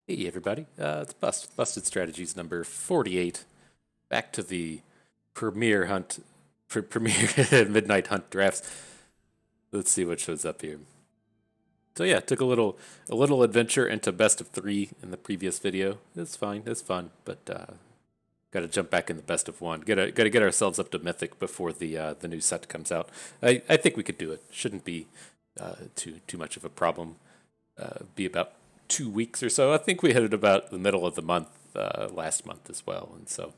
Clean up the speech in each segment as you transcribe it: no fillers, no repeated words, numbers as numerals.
Hey everybody, it's Busted Strategies number 48. Back to the premiere hunt, premiere midnight hunt drafts. Let's see what shows up here. So yeah, took a little adventure into best of three in the previous video. It's fine, it's fun, but got to jump back in the best of one. Got to get ourselves up to mythic before the new set comes out. I think we could do it. Shouldn't be too much of a problem. Be about 2 weeks or so. I think we hit it about the middle of the month last month as well, and so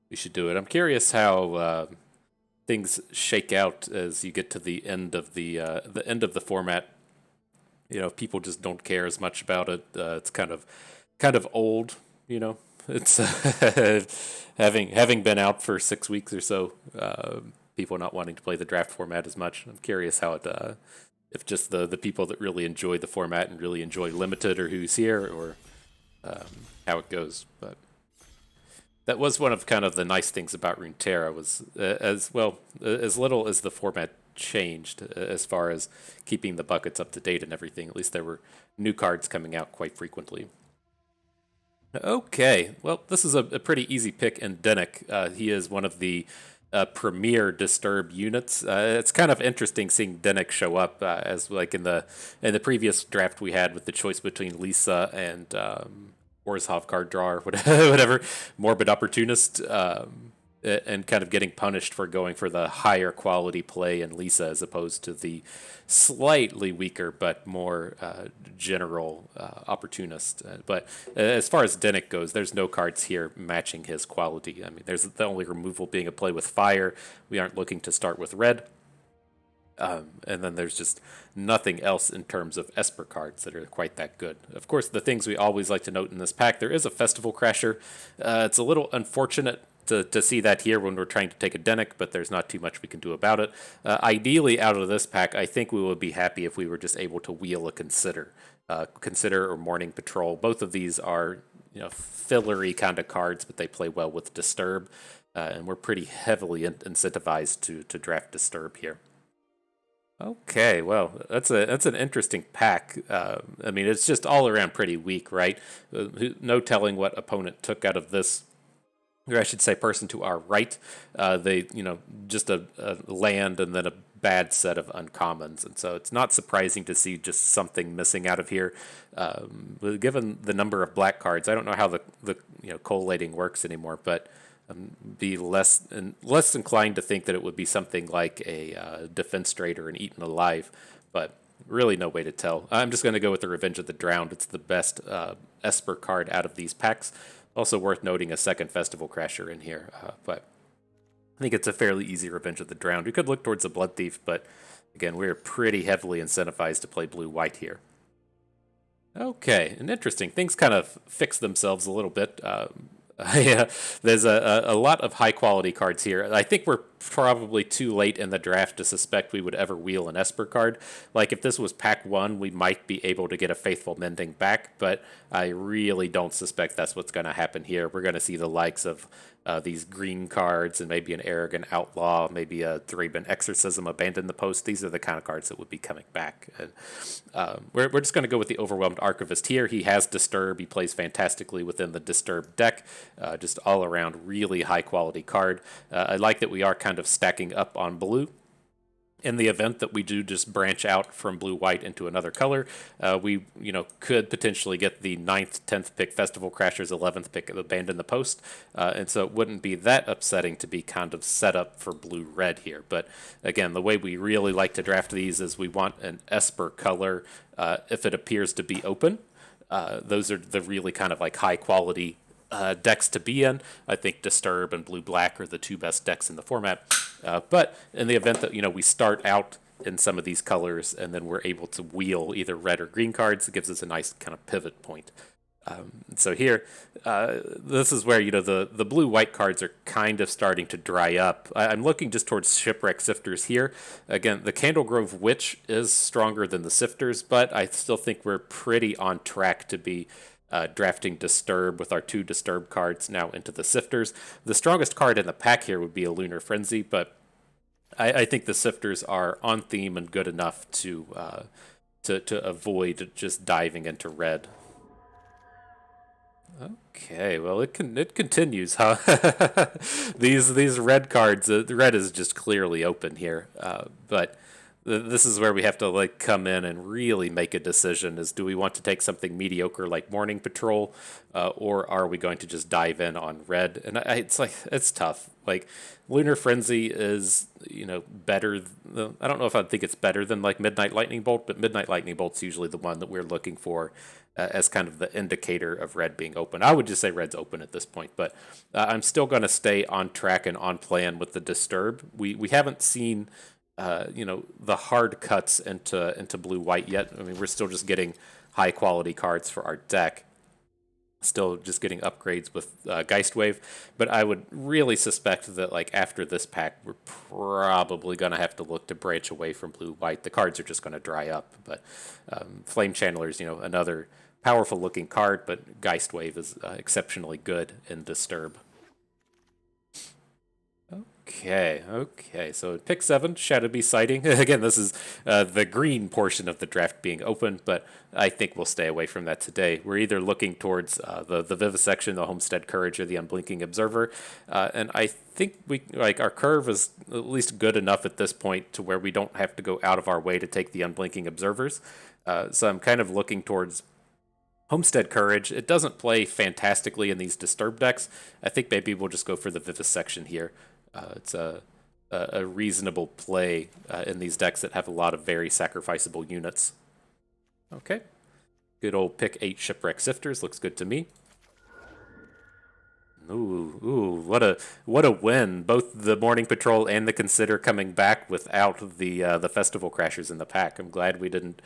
we should do it. I'm curious how things shake out as you get to the end of the end of the format. You know, people just don't care as much about it. It's kind of old. You know, it's having been out for 6 weeks or so. People not wanting to play the draft format as much. I'm curious how it if just the people that really enjoy the format and really enjoy limited or who's here or how it goes. But that was one of kind of the nice things about Runeterra was as well as little as the format changed as far as keeping the buckets up to date and everything. At least there were new cards coming out quite frequently. Okay, well, this is a pretty easy pick in Dennick. He is one of the premier Disturb units. It's kind of interesting seeing Dennick show up as like in the previous draft we had with the choice between Lisa and Orzhov card drawer, whatever, morbid opportunist. And kind of getting punished for going for the higher quality play in Lisa as opposed to the slightly weaker but more general opportunist. But as far as Dennick goes, there's no cards here matching his quality. I mean, there's the only removal being a play with fire. We aren't looking to start with red. And then there's just nothing else in terms of Esper cards that are quite that good. Of course, the things we always like to note in this pack, there is a Festival Crasher. It's a little unfortunate to see that here when we're trying to take a Dennick, but there's not too much we can do about it. Ideally, out of this pack, I think we would be happy if we were just able to wheel a Consider. Consider or Morning Patrol. Both of these are fillery kind of cards, but they play well with Disturb, and we're pretty heavily incentivized to draft Disturb here. Okay, well, that's an interesting pack. I mean, it's just all around pretty weak, right? No telling what opponent took out of this, or I should say, person to our right. They, just a land and then a bad set of uncommons, and so it's not surprising to see just something missing out of here. Given the number of black cards, I don't know how the collating works anymore, but be less inclined to think that it would be something like a Defense Trade or an Eaten Alive, but really no way to tell. I'm just going to go with the Revenge of the Drowned. It's the best Esper card out of these packs. Also worth noting a second Festival Crasher in here, but I think it's a fairly easy Revenge of the Drowned. We could look towards a Blood Thief, but again, we're pretty heavily incentivized to play blue-white here. Okay, and interesting. Things kind of fix themselves a little bit. Yeah, there's a lot of high quality cards here. I think we're probably too late in the draft to suspect we would ever wheel an Esper card. Like if this was pack one, we might be able to get a Faithful Mending back, but I really don't suspect that's what's going to happen here. We're going to see the likes of these green cards and maybe an Arrogant Outlaw, maybe a Thraben Exorcism, Abandon the Post. These are the kind of cards that would be coming back. And we're just going to go with the Overwhelmed Archivist here. He has Disturb. He plays fantastically within the Disturb deck. Just all around really high quality card. I like that we are kind of stacking up on blue. In the event that we do just branch out from blue-white into another color, we could potentially get the 9th, 10th pick Festival Crashers, 11th pick Abandon the Post, and so it wouldn't be that upsetting to be kind of set up for blue-red here. But again, the way we really like to draft these is we want an Esper color if it appears to be open. Those are the really kind of like high-quality decks to be in. I think Disturb and Blue-Black are the two best decks in the format. But in the event that we start out in some of these colors and then we're able to wheel either red or green cards, it gives us a nice kind of pivot point. So here, this is where the blue-white cards are kind of starting to dry up. I'm looking just towards Shipwreck Sifters here. Again, the Candlegrove Witch is stronger than the Sifters, but I still think we're pretty on track to be drafting Disturb with our 2 Disturb cards now into the Sifters. The strongest card in the pack here would be a Lunar Frenzy, but I think the Sifters are on theme and good enough to avoid just diving into red. Okay, well it continues, huh? These red cards, the red is just clearly open here. But this is where we have to like come in and really make a decision: is do we want to take something mediocre like Morning Patrol, or are we going to just dive in on red? And it's like it's tough. Like Lunar Frenzy is better. I don't know if I think it's better than like Midnight Lightning Bolt, but Midnight Lightning Bolt's usually the one that we're looking for as kind of the indicator of red being open. I would just say red's open at this point, but I'm still going to stay on track and on plan with the Disturb. We haven't seen the hard cuts into blue white yet. I mean, we're still just getting high quality cards for our deck. Still just getting upgrades with Geistwave, but I would really suspect that like after this pack, we're probably gonna have to look to branch away from blue white. The cards are just gonna dry up. But Flame Channeler's another powerful looking card, but Geistwave is exceptionally good in Disturb. Okay. So pick 7, Shadowbee Sighting. Again, this is the green portion of the draft being open, but I think we'll stay away from that today. We're either looking towards the Vivisection, the Homestead Courage, or the Unblinking Observer, and I think we like our curve is at least good enough at this point to where we don't have to go out of our way to take the Unblinking Observers. So I'm kind of looking towards Homestead Courage. It doesn't play fantastically in these Disturb decks. I think maybe we'll just go for the Vivisection here. It's a reasonable play in these decks that have a lot of very sacrificable units. Okay. Good old pick 8 Shipwreck Sifters. Looks good to me. Ooh, what a win! Both the Morning Patrol and the Consider coming back without the Festival Crashers in the pack. I'm glad we didn't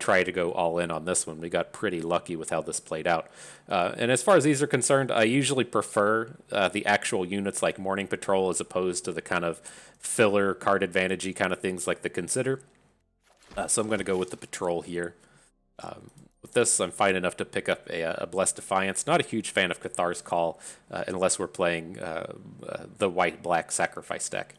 try to go all in on this one. We got pretty lucky with how this played out. And as far as these are concerned, I usually prefer the actual units like Morning Patrol as opposed to the kind of filler card advantage-y kind of things like the Consider. So I'm going to go with the Patrol here. With this, I'm fine enough to pick up a Blessed Defiance. Not a huge fan of Cathar's Call unless we're playing the white-black sacrifice deck.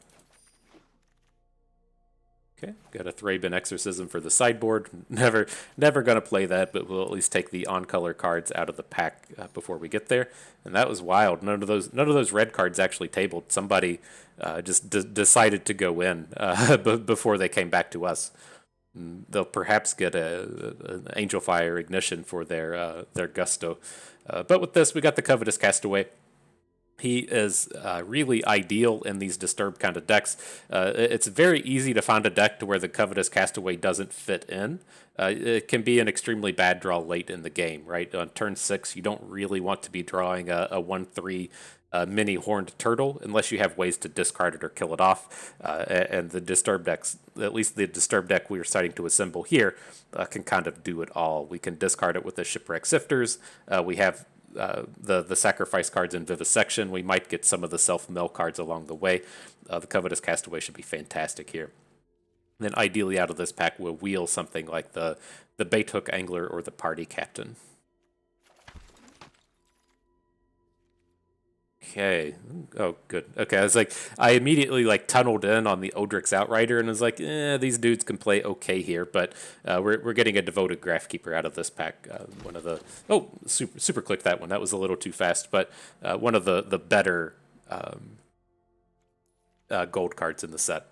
Okay, got a Thraben Exorcism for the sideboard. Never going to play that, but we'll at least take the on-color cards out of the pack before we get there. And that was wild. None of those red cards actually tabled. Somebody just decided to go in before they came back to us. They'll perhaps get an Angel Fire Ignition for their Gusto. But with this, we got the Covetous Castaway. He is really ideal in these Disturb kind of decks. It's very easy to find a deck to where the Covetous Castaway doesn't fit in. It can be an extremely bad draw late in the game, right? On turn 6, you don't really want to be drawing a 1/3 mini horned turtle unless you have ways to discard it or kill it off. And the Disturb decks, at least the Disturb deck we are starting to assemble here, can kind of do it all. We can discard it with the Shipwreck Sifters. We have the sacrifice cards in Vivisection. We might get some of the self-mill cards along the way. The Covetous Castaway should be fantastic here. And then ideally out of this pack, we'll wheel something like the Bait Hook Angler or the Party Captain. Okay. Oh, good. Okay, I immediately tunneled in on the Odric's Outrider and was like, these dudes can play okay here, but we're getting a Devoted Graphkeeper out of this pack. One of the super clicked that one. That was a little too fast, but one of the better gold cards in the set.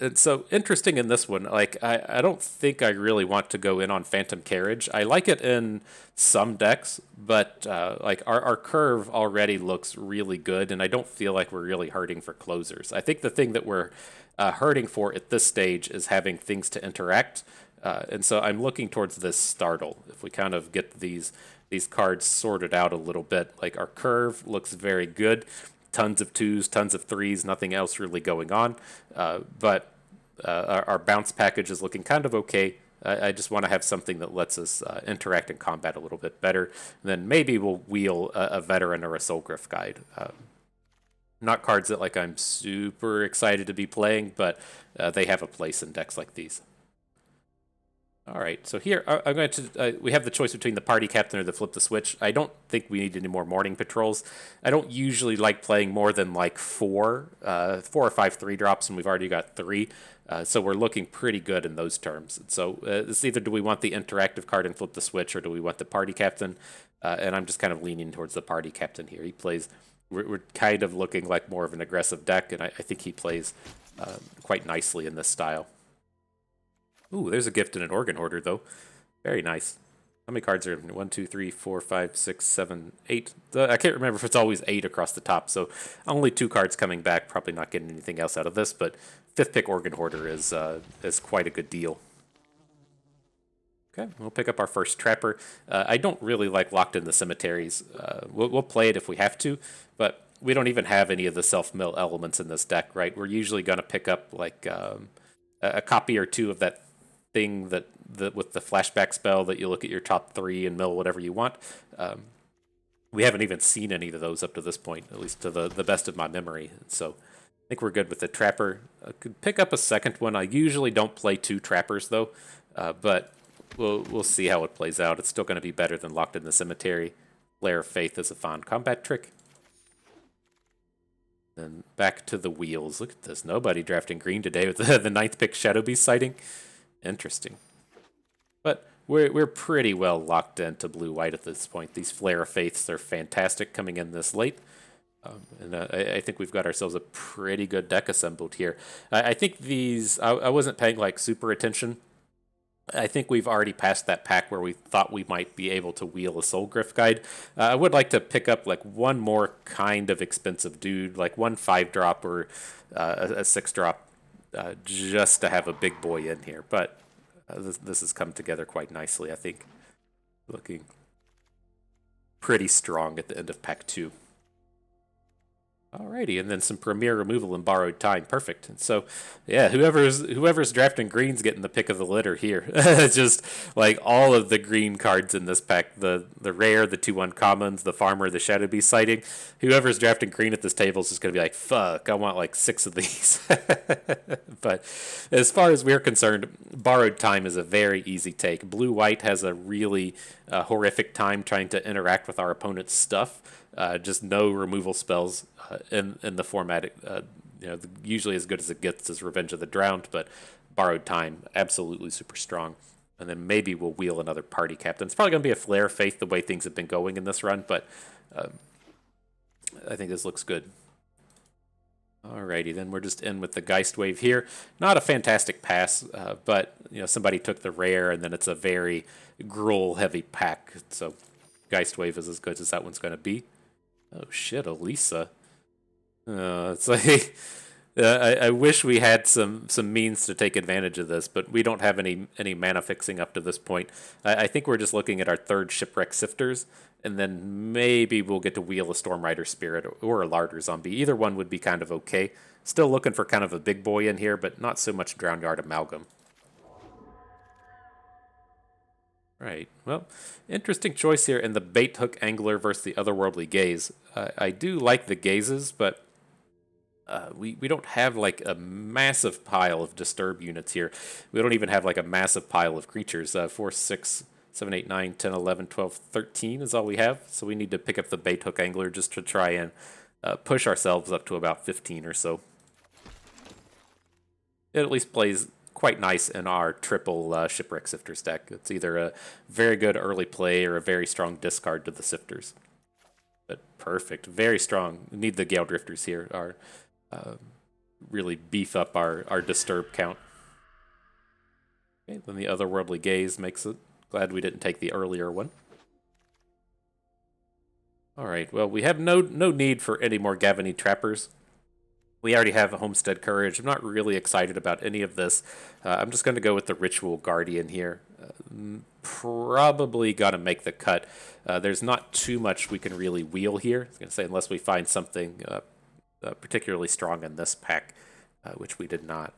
And so interesting in this one, I don't think I really want to go in on Phantom Carriage. I like it in some decks, but our curve already looks really good, and I don't feel like we're really hurting for closers. I think the thing that we're hurting for at this stage is having things to interact, and so I'm looking towards this Startle. If we kind of get these cards sorted out a little bit, like our curve looks very good. Tons of 2s, tons of 3s, nothing else really going on. But our bounce package is looking kind of okay. I just want to have something that lets us interact in combat a little bit better. And then maybe we'll wheel a Veteran or a Soulgriff Guide. Not cards that I'm super excited to be playing, but they have a place in decks like these. All right, so here I'm going to. We have the choice between the party captain or the flip the switch. I don't think we need any more morning patrols. I don't usually like playing more than like four or five 3-drops, and we've already got 3. So we're looking pretty good in those terms. So it's either do we want the interactive card and flip the switch, or do we want the party captain? And I'm just kind of leaning towards the party captain here. He plays. We're kind of looking like more of an aggressive deck, and I think he plays quite nicely in this style. Ooh, there's a gift and an organ hoarder, though. Very nice. How many cards are in? 1, 2, 3, 4, 5, 6, 7, 8. I can't remember if it's always 8 across the top, so only 2 cards coming back. Probably not getting anything else out of this, but 5th pick organ hoarder is quite a good deal. Okay, we'll pick up our first trapper. I don't really like Locked in the Cemeteries. We'll play it if we have to, but we don't even have any of the self-mill elements in this deck, right? We're usually going to pick up like a copy or 2 of that thing that with the flashback spell that you look at your top 3 and mill whatever you want. We haven't even seen any of those up to this point, at least to the best of my memory. So I think we're good with the trapper. I could pick up a second one. I usually don't play 2 trappers though, but we'll see how it plays out. It's still going to be better than Locked in the Cemetery. Flare of Faith is a fine combat trick. Then back to the wheels. Look at this. Nobody drafting green today with the 9th pick Shadow Beast sighting. Interesting. But we're pretty well locked into blue-white at this point. These Flare of Faiths are fantastic coming in this late. And I think we've got ourselves a pretty good deck assembled here. I think these... I wasn't paying like super attention. I think we've already passed that pack where we thought we might be able to wheel a Soul Griff Guide. I would like to pick up like one more kind of expensive dude, like one 5-drop or a 6-drop, just to have a big boy in here. But this has come together quite nicely, I think. Looking pretty strong at the end of pack 2. Alrighty, and then some Premier removal and Borrowed Time. Perfect. And so, yeah, whoever's drafting green's getting the pick of the litter here. Just like all of the green cards in this pack, the rare, the 2/1 commons, the farmer, the Shadow Beast sighting. Whoever's drafting green at this table is just going to be like, fuck, I want like 6 of these. But as far as we're concerned, Borrowed Time is a very easy take. Blue-white has a really horrific time trying to interact with our opponent's stuff. Just no removal spells in the format. Usually as good as it gets is Revenge of the Drowned, but Borrowed Time, absolutely super strong. And then maybe we'll wheel another party captain. It's probably going to be a Flare of Faith the way things have been going in this run, but I think this looks good. Alrighty, then we're just in with the Geist Wave here. Not a fantastic pass, but somebody took the rare, and then it's a very Gruul-heavy pack, so Geist Wave is as good as that one's going to be. Oh shit, Elisa. It's like I wish we had some means to take advantage of this, but we don't have any mana fixing up to this point. I think we're just looking at our 3rd Shipwreck Sifters, and then maybe we'll get to wheel a Stormrider Spirit or a Larder Zombie. Either one would be kind of okay. Still looking for kind of a big boy in here, but not so much Drowned Yard Amalgam. Right. Well, interesting choice here in the Bait Hook Angler versus the Otherworldly Gaze. I do like the gazes, but we don't have like a massive pile of Disturb units here. We don't even have like a massive pile of creatures. 4, 6, 7, 8, 9, 10, 11, 12, 13 is all we have. So we need to pick up the Bait Hook Angler just to try and push ourselves up to about 15 or so. It at least plays quite nice in our triple Shipwreck Sifters deck. It's either a very good early play or a very strong discard to the Sifters. But perfect. Very strong. We need the Gale Drifters here. Really beef up our Disturb count. Okay, then the Otherworldly Gaze makes it. Glad we didn't take the earlier one. Alright, well, we have no need for any more Gavany Trappers. We already have a Homestead Courage. I'm not really excited about any of this. I'm just going to go with the Ritual Guardian here. Probably got to make the cut. There's not too much we can really wheel here. I was going to say, unless we find something particularly strong in this pack, which we did not.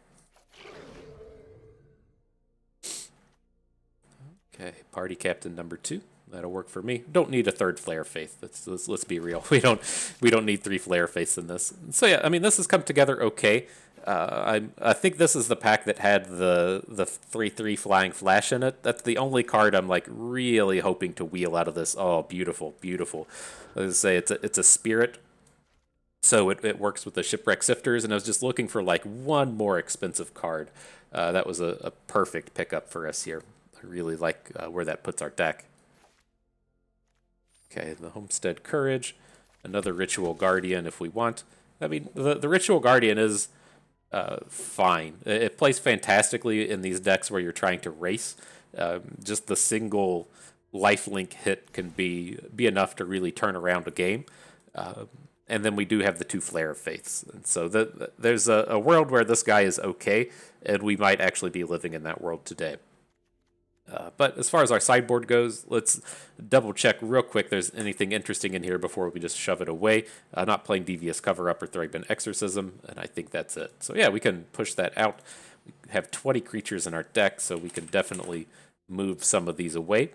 Okay, Party Captain number 2. That'll work for me. Don't need a 3rd Flare Faith. Let's be real. We don't need 3 Flare Faiths in this. So yeah, I mean, this has come together okay. I think this is the pack that had the 3/3 flying flash in it. That's the only card I'm like really hoping to wheel out of this. Oh, beautiful, beautiful. Let's say it's a spirit, so it works with the shipwreck sifters, and I was just looking for like one more expensive card. That was a perfect pickup for us here. I really like where that puts our deck. Okay, the Homestead Courage, another Ritual Guardian if we want. I mean, the Ritual Guardian is fine. It plays fantastically in these decks where you're trying to race. Just the single lifelink hit can be enough to really turn around a game. And then we do have the 2 Flare of Faiths. And so there's a world where this guy is okay, and we might actually be living in that world today. But as far as our sideboard goes, let's double check real quick there's anything interesting in here before we just shove it away. Not playing Devious Cover-Up or Thraben Exorcism, and I think that's it. So yeah, we can push that out. We have 20 creatures in our deck, so we can definitely move some of these away.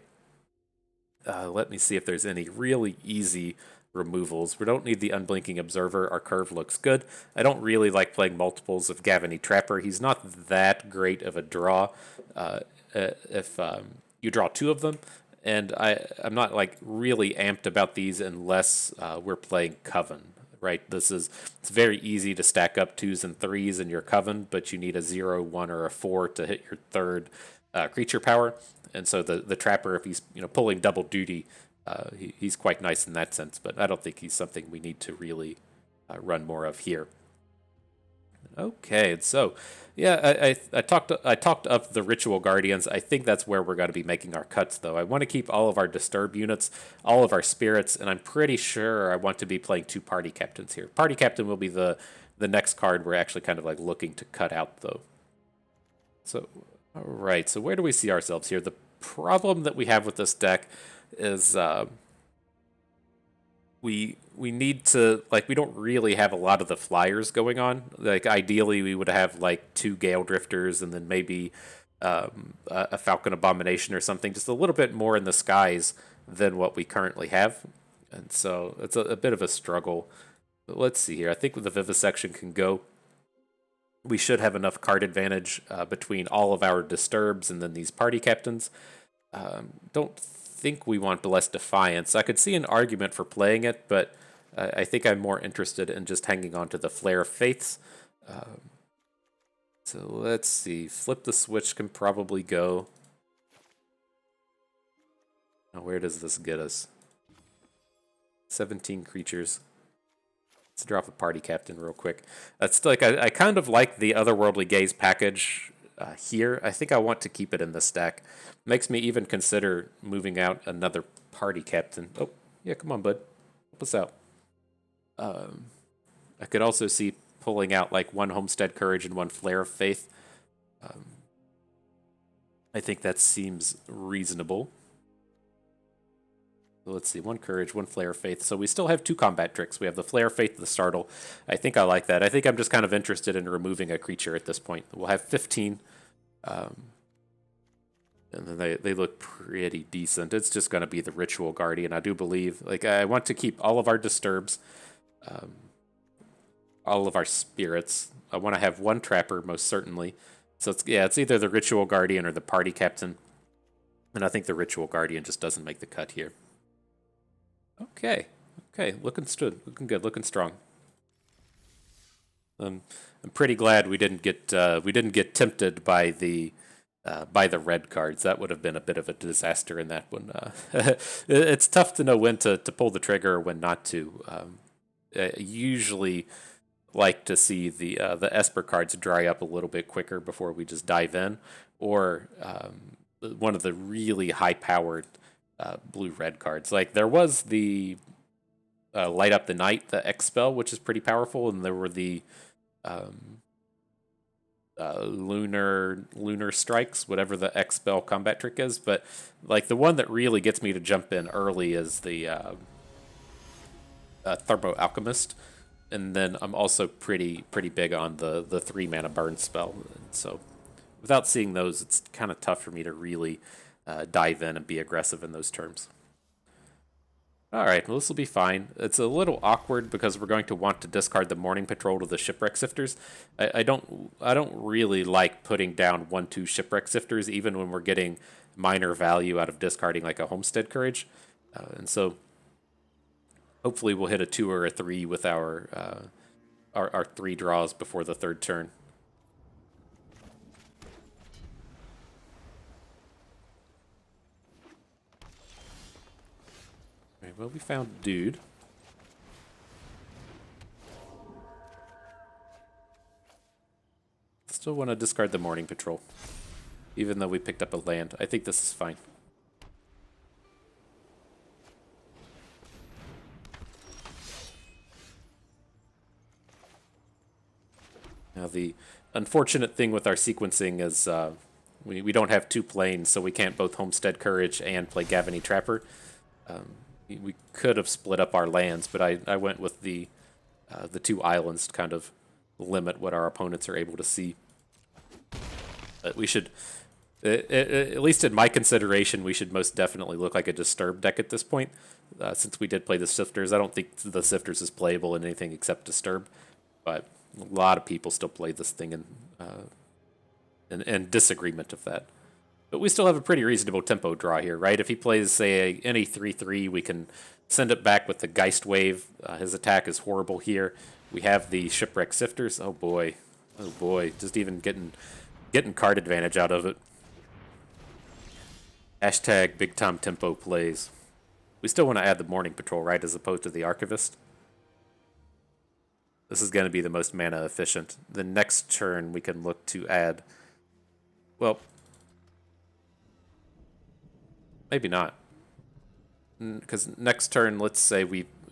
Let me see if there's any really easy removals. We don't need the Unblinking Observer. Our curve looks good. I don't really like playing multiples of Gavany Trapper. He's not that great of a draw. If you draw 2 of them, and I'm not like really amped about these unless we're playing Coven, right? It's very easy to stack up 2s and 3s in your Coven, but you need a 0, 1, or a 4 to hit your 3rd creature power. And so the Trapper, if he's pulling double duty, he's quite nice in that sense, but I don't think he's something we need to really run more of here. Okay, so yeah, I talked up the Ritual Guardians. I think that's where we're going to be making our cuts, though. I want to keep all of our Disturb units, all of our spirits, and I'm pretty sure I want to be playing 2 Party Captains here. Party Captain will be the next card we're actually kind of like looking to cut out, though. So, all right, so where do we see ourselves here? The problem that we have with this deck is we need to, like, we don't really have a lot of the flyers going on. Like, ideally we would have like 2 Gale Drifters and then maybe a Falcon Abomination or something, just a little bit more in the skies than what we currently have. And so it's a bit of a struggle. But let's see here. I think the Vivisection can go. We should have enough card advantage between all of our Disturbs and then these Party Captains. Don't think we want Blessed Defiance. I could see an argument for playing it, but I think I'm more interested in just hanging on to the Flare of Faiths. So let's see. Flip the Switch can probably go. Now, where does this get us? 17 creatures. Let's drop a Party Captain real quick. That's like I kind of like the Otherworldly Gaze package here. I think I want to keep it in the stack. Makes me even consider moving out another Party Captain. Oh, yeah, come on, bud. Help us out. I could also see pulling out like 1 Homestead Courage and 1 Flare of Faith. I think that seems reasonable. So let's see, 1 Courage, 1 Flare of Faith. So we still have 2 combat tricks. We have the Flare of Faith, the Startle. I think I like that. I think I'm just kind of interested in removing a creature at this point. We'll have 15. And then they look pretty decent. It's just going to be the Ritual Guardian, I do believe. Like, I want to keep all of our Disturbs, all of our Spirits. I want to have 1 Trapper, most certainly. So, it's either the Ritual Guardian or the Party Captain. And I think the Ritual Guardian just doesn't make the cut here. Okay, looking good, looking strong. I'm pretty glad we didn't get tempted by the red cards. That would have been a bit of a disaster in that one. It's tough to know when to pull the trigger or when not to. I usually like to see the Esper cards dry up a little bit quicker before we just dive in, or one of the really high-powered blue-red cards. Like, there was the Light Up the Night, the X spell, which is pretty powerful, and there were the lunar strikes, whatever the X spell combat trick is. But like, the one that really gets me to jump in early is the Thermo Alchemist, and then I'm also pretty big on the 3 mana burn spell. And so without seeing those, it's kind of tough for me to really dive in and be aggressive in those terms. All right, well, this will be fine. It's a little awkward because we're going to want to discard the Morning Patrol to the Shipwreck Sifters. I don't really like putting down 1/2 Shipwreck Sifters, even when we're getting minor value out of discarding like a Homestead Courage. And so hopefully we'll hit a 2 or a 3 with our 3 draws before the third turn. All right, well, we found Dude. Still want to discard the Morning Patrol, even though we picked up a land. I think this is fine. Now, the unfortunate thing with our sequencing is we don't have 2 planes, so we can't both Homestead Courage and play Gavany Trapper. We could have split up our lands, but I went with the 2 islands to kind of limit what our opponents are able to see. But we should, at least in my consideration, we should most definitely look like a Disturb deck at this point. Since we did play the Sifters, I don't think the Sifters is playable in anything except Disturb, but a lot of people still play this thing in disagreement of that. But we still have a pretty reasonable tempo draw here, right? If he plays, say, any 3/3, we can send it back with the Geist Wave. His attack is horrible here. We have the Shipwreck Sifters. Oh boy. Oh boy. Just even getting card advantage out of it. Hashtag Big Time Tempo plays. We still want to add the Morning Patrol, right, as opposed to the Archivist. This is going to be the most mana efficient. The next turn we can look to add... Well, maybe not. Because next turn, let's say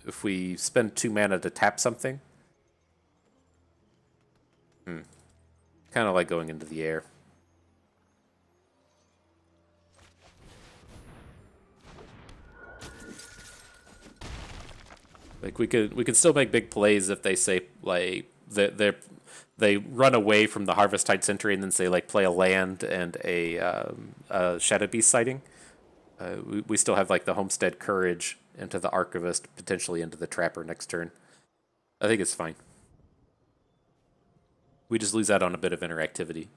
if we spend 2 mana to tap something. Kind of like going into the air. Like we could still make big plays if they say like they run away from the Harvest-Tide Sentry and then say like play a land and a Shadow Beast sighting. We still have like the Homestead Courage into the Archivist, potentially into the Trapper next turn. I think it's fine. We just lose out on a bit of interactivity.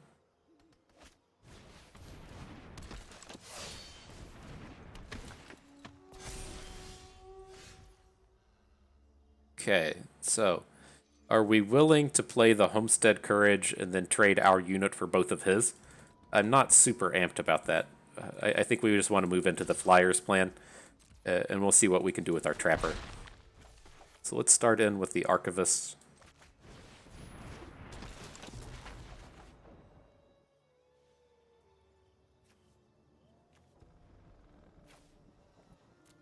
Okay, so are we willing to play the Homestead Courage and then trade our unit for both of his? I'm not super amped about that. I think we just want to move into the Flyers plan, and we'll see what we can do with our Trapper. So let's start in with the Archivist.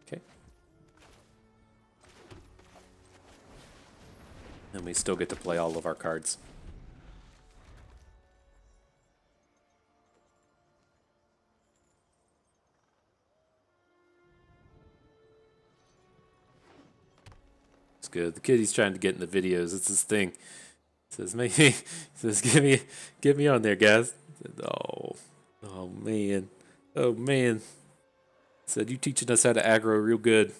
Okay. And we still get to play all of our cards. It's good. The kid, he's trying to get in the videos. It's his thing. He says, maybe, he says, get me on there, guys. Said, oh man. Oh man. Said, you teaching us how to aggro real good.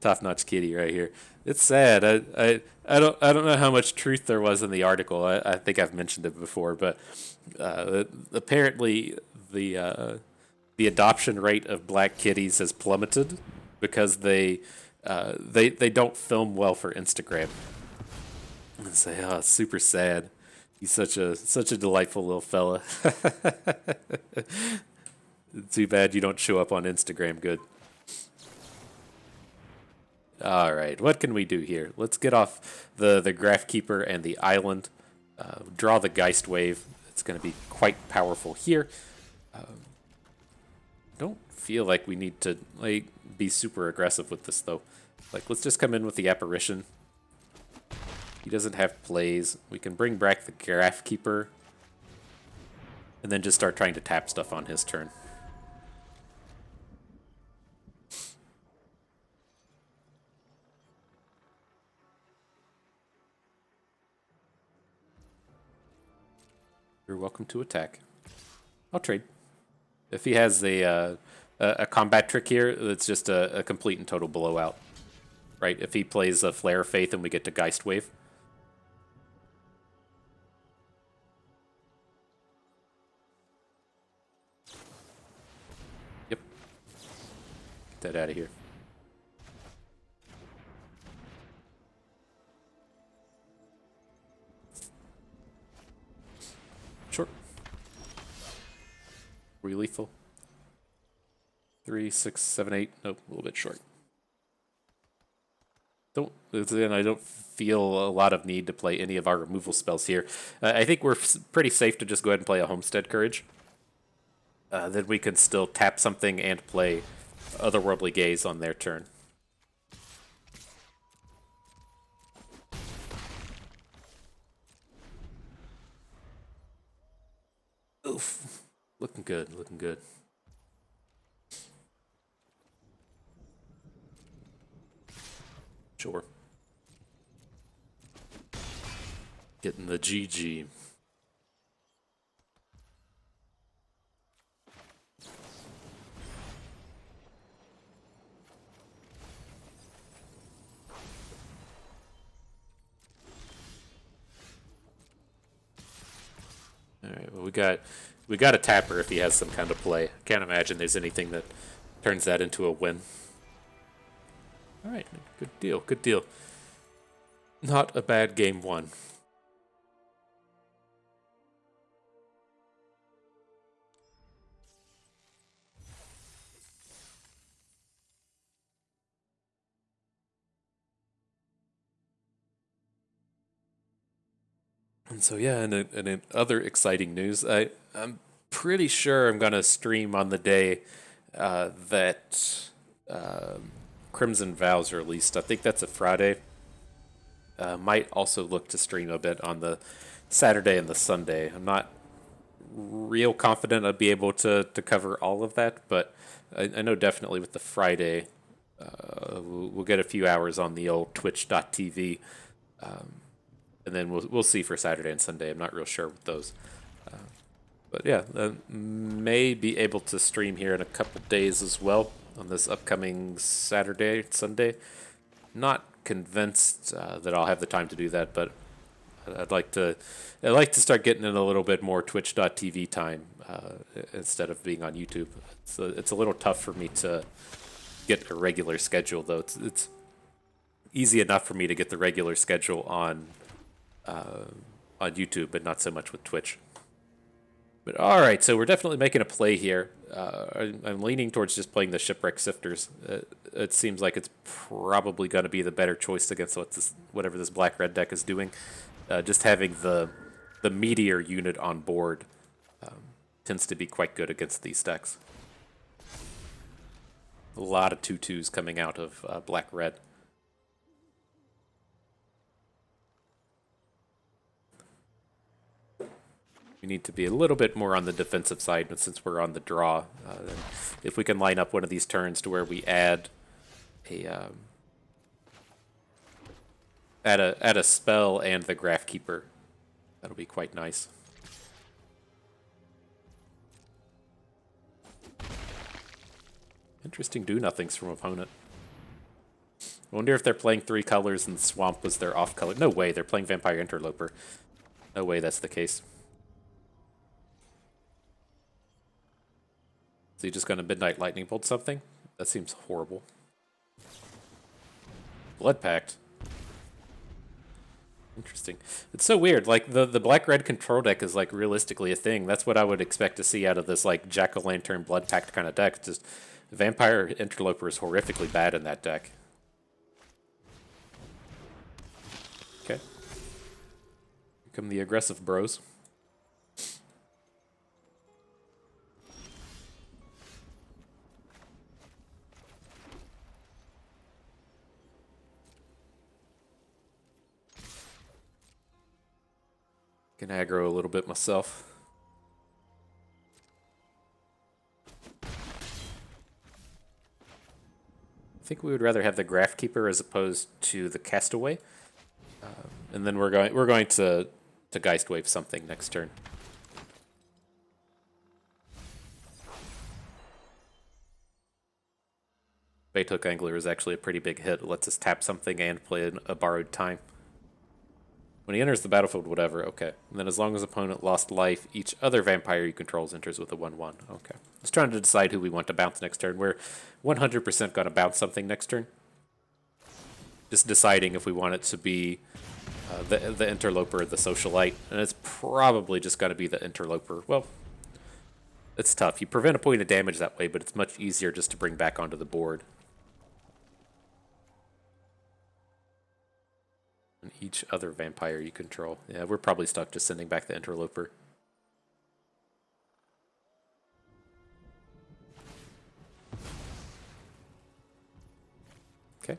Top-notch kitty right here. It's sad. I don't know how much truth there was in the article. I think I've mentioned it before, but apparently the adoption rate of black kitties has plummeted because they don't film well for Instagram. And say, oh, it's super sad. He's such a delightful little fella. Too bad you don't show up on Instagram good. All right, what can we do here? Let's get off the Graph Keeper and the Island. Draw the Geist Wave. It's going to be quite powerful here. Don't feel like we need to like be super aggressive with this though. Like, let's just come in with the Apparition. He doesn't have plays. We can bring back the Graph Keeper, and then just start trying to tap stuff on his turn. You're welcome to attack. I'll trade. If he has a combat trick here, it's just a complete and total blowout, right? If he plays a Flare of Faith and we get to Geist Wave. Yep. Get that out of here. Sure. Re-lethal. 3, 6, 7, 8. Nope, a little bit short. I don't feel a lot of need to play any of our removal spells here. I think we're pretty safe to just go ahead and play a Homestead Courage. Then we can still tap something and play Otherworldly Gaze on their turn. Oof. Looking good, looking good. Sure. Getting the GG. All right, well, we got a tapper if he has some kind of play. Can't imagine there's anything that turns that into a win. All right, good deal, good deal. Not a bad game one. And so yeah, and in other exciting news, I'm pretty sure I'm gonna stream on the day that Crimson Vows are released. I think that's a Friday. Might also look to stream a bit on the Saturday and the Sunday. I'm not real confident I'd be able to cover all of that, but I know definitely with the Friday, we'll get a few hours on the old Twitch.tv, and then we'll see for Saturday and Sunday. I'm not real sure with those. But yeah, may be able to stream here in a couple days as well on this upcoming Saturday, Sunday. Not convinced that I'll have the time to do that, but I'd like to start getting in a little bit more Twitch.tv time instead of being on YouTube. It's a little tough for me to get a regular schedule, though. It's easy enough for me to get the regular schedule on YouTube, but not so much with Twitch. But all right, so we're definitely making a play here. I'm leaning towards just playing the Shipwreck Sifters. It seems like it's probably going to be the better choice against whatever this black-red deck is doing. Just having the Meteor unit on board tends to be quite good against these decks. A lot of 2/2s coming out of black-red. We need to be a little bit more on the defensive side, but since we're on the draw, if we can line up one of these turns to where we add a spell and the Graph Keeper, that'll be quite nice. Interesting do-nothings from opponent. I wonder if they're playing 3 colors and Swamp was their off color. No way, they're playing Vampire Interloper. No way that's the case. Is he just going to Midnight Lightning Bolt something? That seems horrible. Blood Pact. Interesting. It's so weird. Like, the black-red control deck is, like, realistically a thing. That's what I would expect to see out of this, like, Jack-o'-lantern Blood Pact kind of deck. Just Vampire Interloper is horrifically bad in that deck. Okay. Here come the aggressive bros. Can aggro a little bit myself. I think we would rather have the Graph Keeper as opposed to the Castaway, and then we're going to Geist Wave something next turn. Bait Hook Angler is actually a pretty big hit. It lets us tap something and play a borrowed time. When he enters the battlefield, whatever, okay. And then as long as opponent lost life, each other vampire you control enters with a 1/1. Okay. Just trying to decide who we want to bounce next turn. We're 100% going to bounce something next turn. Just deciding if we want it to be the Interloper or the Socialite. And it's probably just going to be the Interloper. Well, it's tough. You prevent a point of damage that way, but it's much easier just to bring back onto the board. And each other vampire you control. Yeah, we're probably stuck just sending back the Interloper. Okay.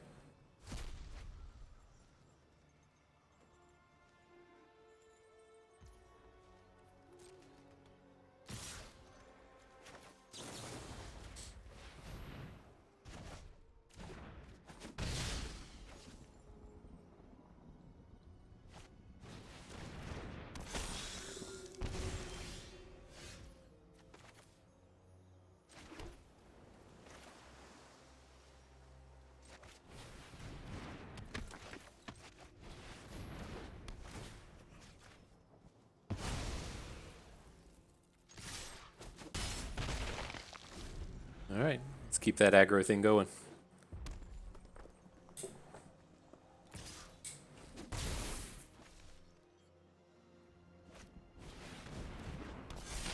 Alright, let's keep that aggro thing going.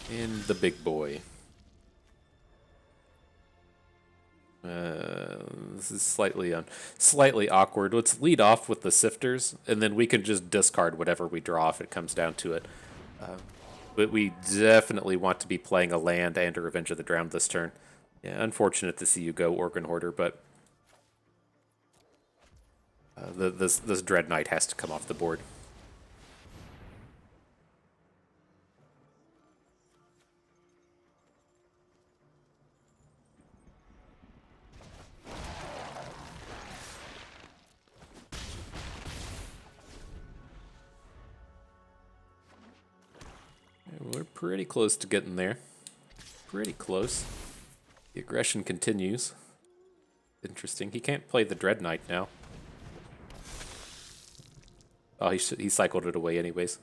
And the big boy. This is slightly awkward. Let's lead off with the Sifters, and then we can just discard whatever we draw if it comes down to it. But we definitely want to be playing a land and a Revenge of the Drowned this turn. Yeah, unfortunate to see you go Organ Hoarder, but this Dread Knight has to come off the board. We're pretty close to getting there. Pretty close. The aggression continues. Interesting. He can't play the Dread Knight now. Oh, he cycled it away anyways.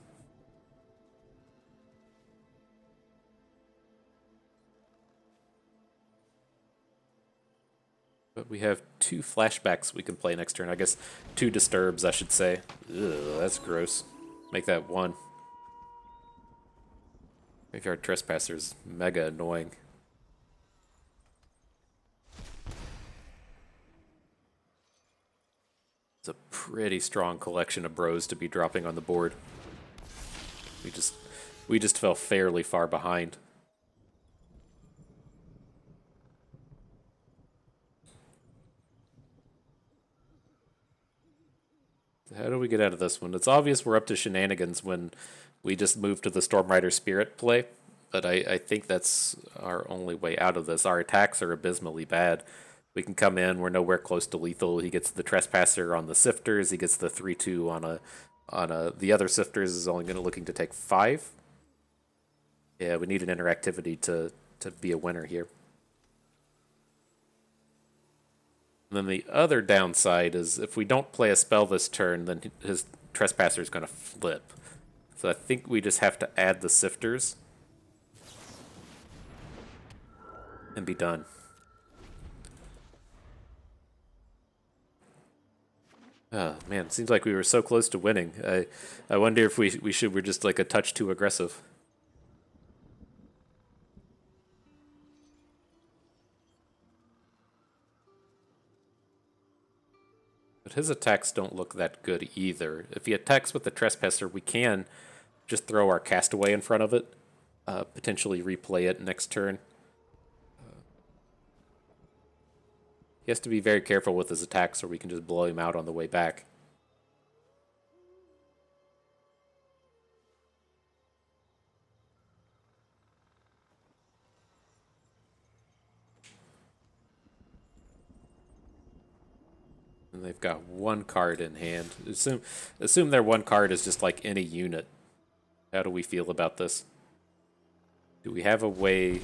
But we have 2 flashbacks we can play next turn. I guess 2 Disturbs, I should say. Ugh, that's gross. Make that 1. Graveyard Trespasser's mega annoying. It's a pretty strong collection of bros to be dropping on the board. We just fell fairly far behind. How do we get out of this one? It's obvious we're up to shenanigans when we just moved to the Stormrider Spirit play, but I think that's our only way out of this. Our attacks are abysmally bad. We can come in, we're nowhere close to lethal. He gets the Trespasser on the Sifters, he gets the 3/2 on the other Sifters is only looking to take 5. Yeah, we need an interactivity to be a winner here. And then the other downside is if we don't play a spell this turn, then his Trespasser is going to flip. So I think we just have to add the Sifters and be done. Oh, man, seems like we were so close to winning. I wonder if we're just like a touch too aggressive. But his attacks don't look that good either. If he attacks with the Trespasser, we can just throw our Castaway in front of it, potentially replay it next turn. He has to be very careful with his attacks or we can just blow him out on the way back. And they've got 1 card in hand. Assume their 1 card is just like any unit. How do we feel about this? Do we have a way...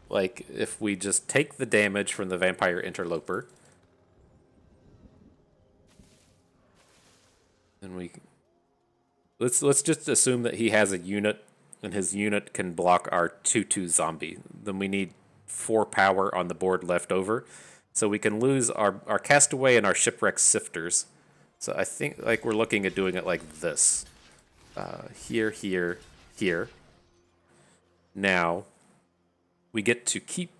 like if we just take the damage from the Vampire Interloper, and let's just assume that he has a unit, and his unit can block our 2/2 zombie. Then we need 4 power on the board left over, so we can lose our Castaway and our Shipwreck Sifters. So I think like we're looking at doing it like this. Here, here, here. Now we get to keep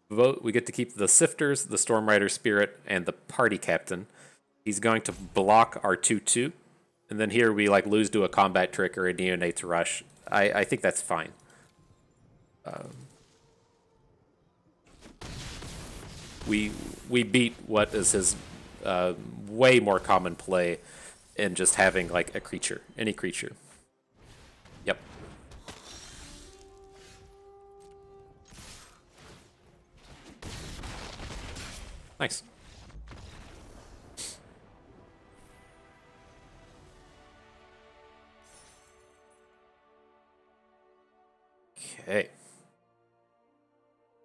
we get to keep the Sifters, the Storm Rider Spirit, and the Party Captain. He's going to block our 2/2, and then here we like lose to a combat trick or a Neonate's Rush. I think that's fine. We beat what is his way more common play in just having like a creature, any creature. Yep. Nice. Okay.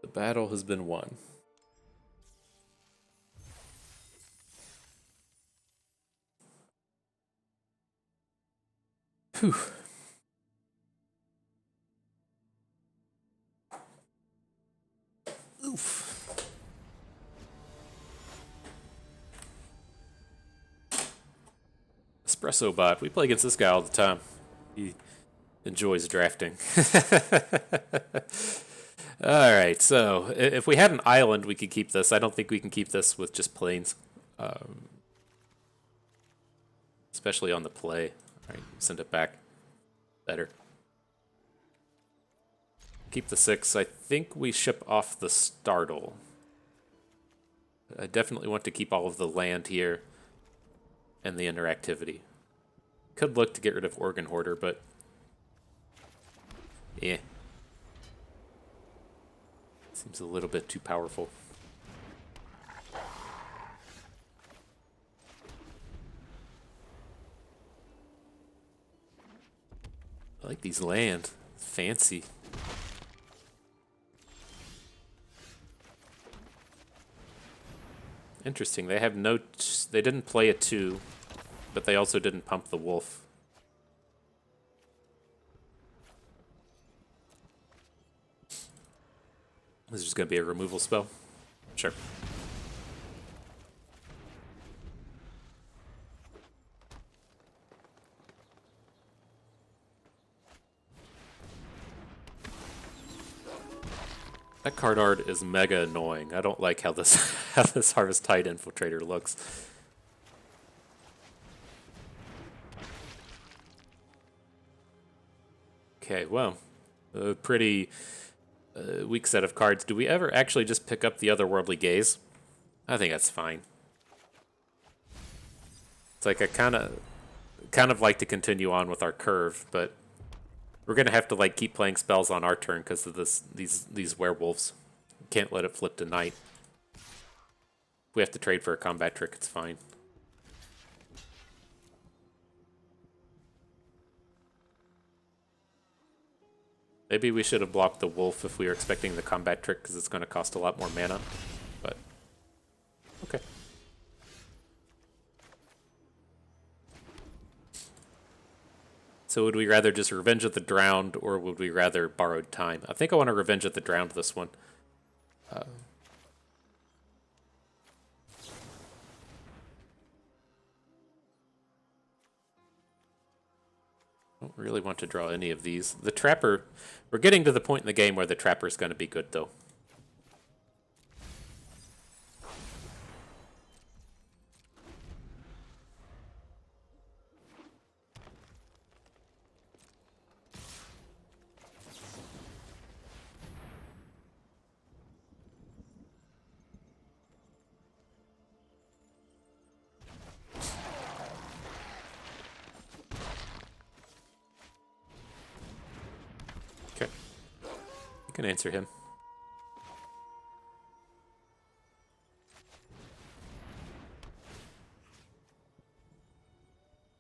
The battle has been won. Whew. Oof. Espresso bot. We play against this guy all the time. He enjoys drafting. Alright, so if we had an island, we could keep this. I don't think we can keep this with just planes. Especially on the play. Alright, send it back. Better. Keep the 6. I think we ship off the Startle. I definitely want to keep all of the land here and the interactivity. Could look to get rid of Organ Hoarder, but yeah. Seems a little bit too powerful. I like these land. Fancy. Interesting. They have no... They didn't play a 2, but they also didn't pump the wolf. This is just going to be a removal spell? Sure. That card art is mega annoying. I don't like how this Harvest Tide Infiltrator looks. Okay, well, a pretty weak set of cards. Do we ever actually just pick up the Otherworldly Gaze? I think that's fine. It's like I kind of like to continue on with our curve, but we're gonna have to like keep playing spells on our turn because of these werewolves. Can't let it flip to night. If we have to trade for a combat trick, it's fine. Maybe we should have blocked the wolf if we were expecting the combat trick because it's going to cost a lot more mana. But okay. So would we rather just Revenge of the Drowned, or would we rather Borrowed Time? I think I want to Revenge of the Drowned this one. Don't really want to draw any of these. The Trapper, we're getting to the point in the game where the Trapper is going to be good, though. Okay. You can answer him.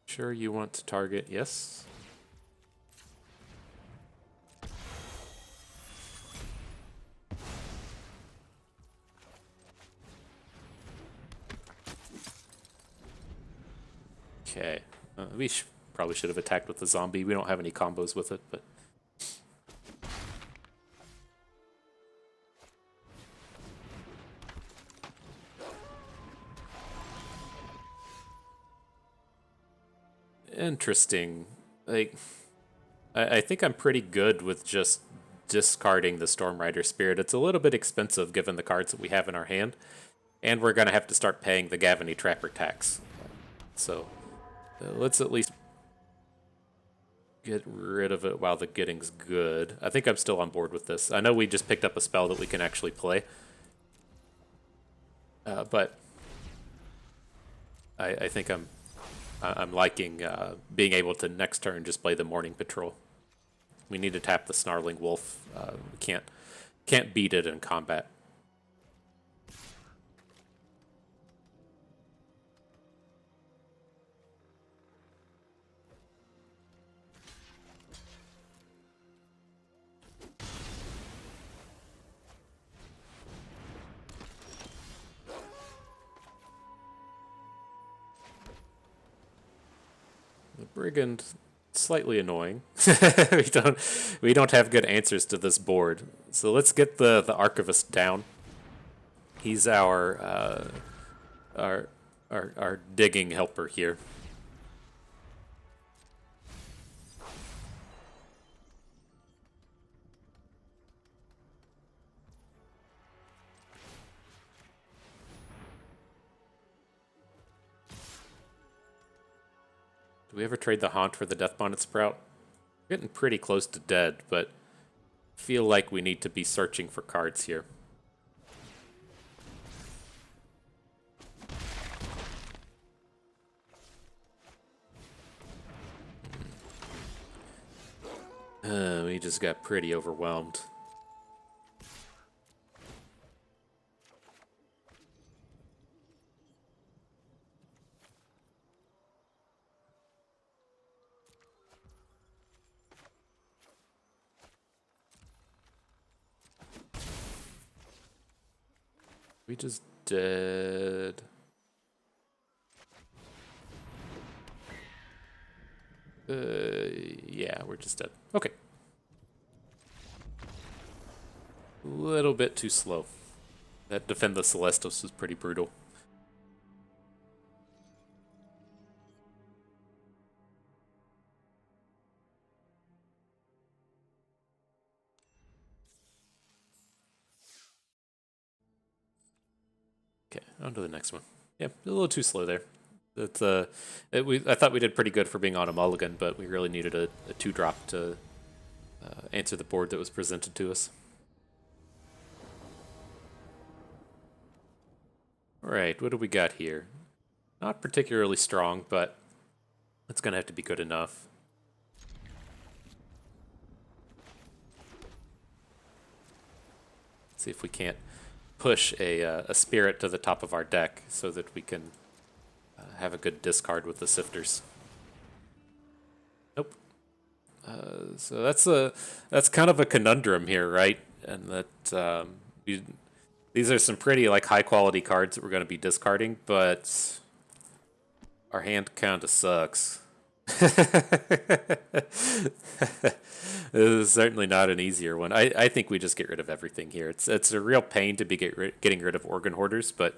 Sure you want to target, yes. Okay. We probably should have attacked with the zombie. We don't have any combos with it, but... Interesting. Like, I think I'm pretty good with just discarding the Storm Rider Spirit. It's a little bit expensive given the cards that we have in our hand, and we're going to have to start paying the Gavany Trapper tax. So let's at least get rid of it while the getting's good. I think I'm still on board with this. I know we just picked up a spell that we can actually play, but I think I'm liking being able to next turn just play the Morning Patrol. We need to tap the Snarling Wolf. We can't beat it in combat. The Brigand, slightly annoying. we don't have good answers to this board. So let's get the Archivist down. He's our digging helper here. Do we ever trade the Haunt for the Death Bonnet Sprout? We're getting pretty close to dead, but feel like we need to be searching for cards here. We just got pretty overwhelmed. We just did... yeah, we're just dead. Okay. A little bit too slow. That Defend the Celestos was pretty brutal. Okay, on to the next one. Yeah, a little too slow there. It's, I thought we did pretty good for being on a mulligan, but we really needed a 2-drop to answer the board that was presented to us. Alright, what do we got here? Not particularly strong, but it's going to have to be good enough. See if we can't push a spirit to the top of our deck so that we can have a good discard with the Sifters. Nope. So that's kind of a conundrum here, right? And that these are some pretty high quality cards that we're going to be discarding, but our hand kind of sucks. This is certainly not an easier one. I think we just get rid of everything here. It's a real pain to be getting rid of Organ Hoarders, but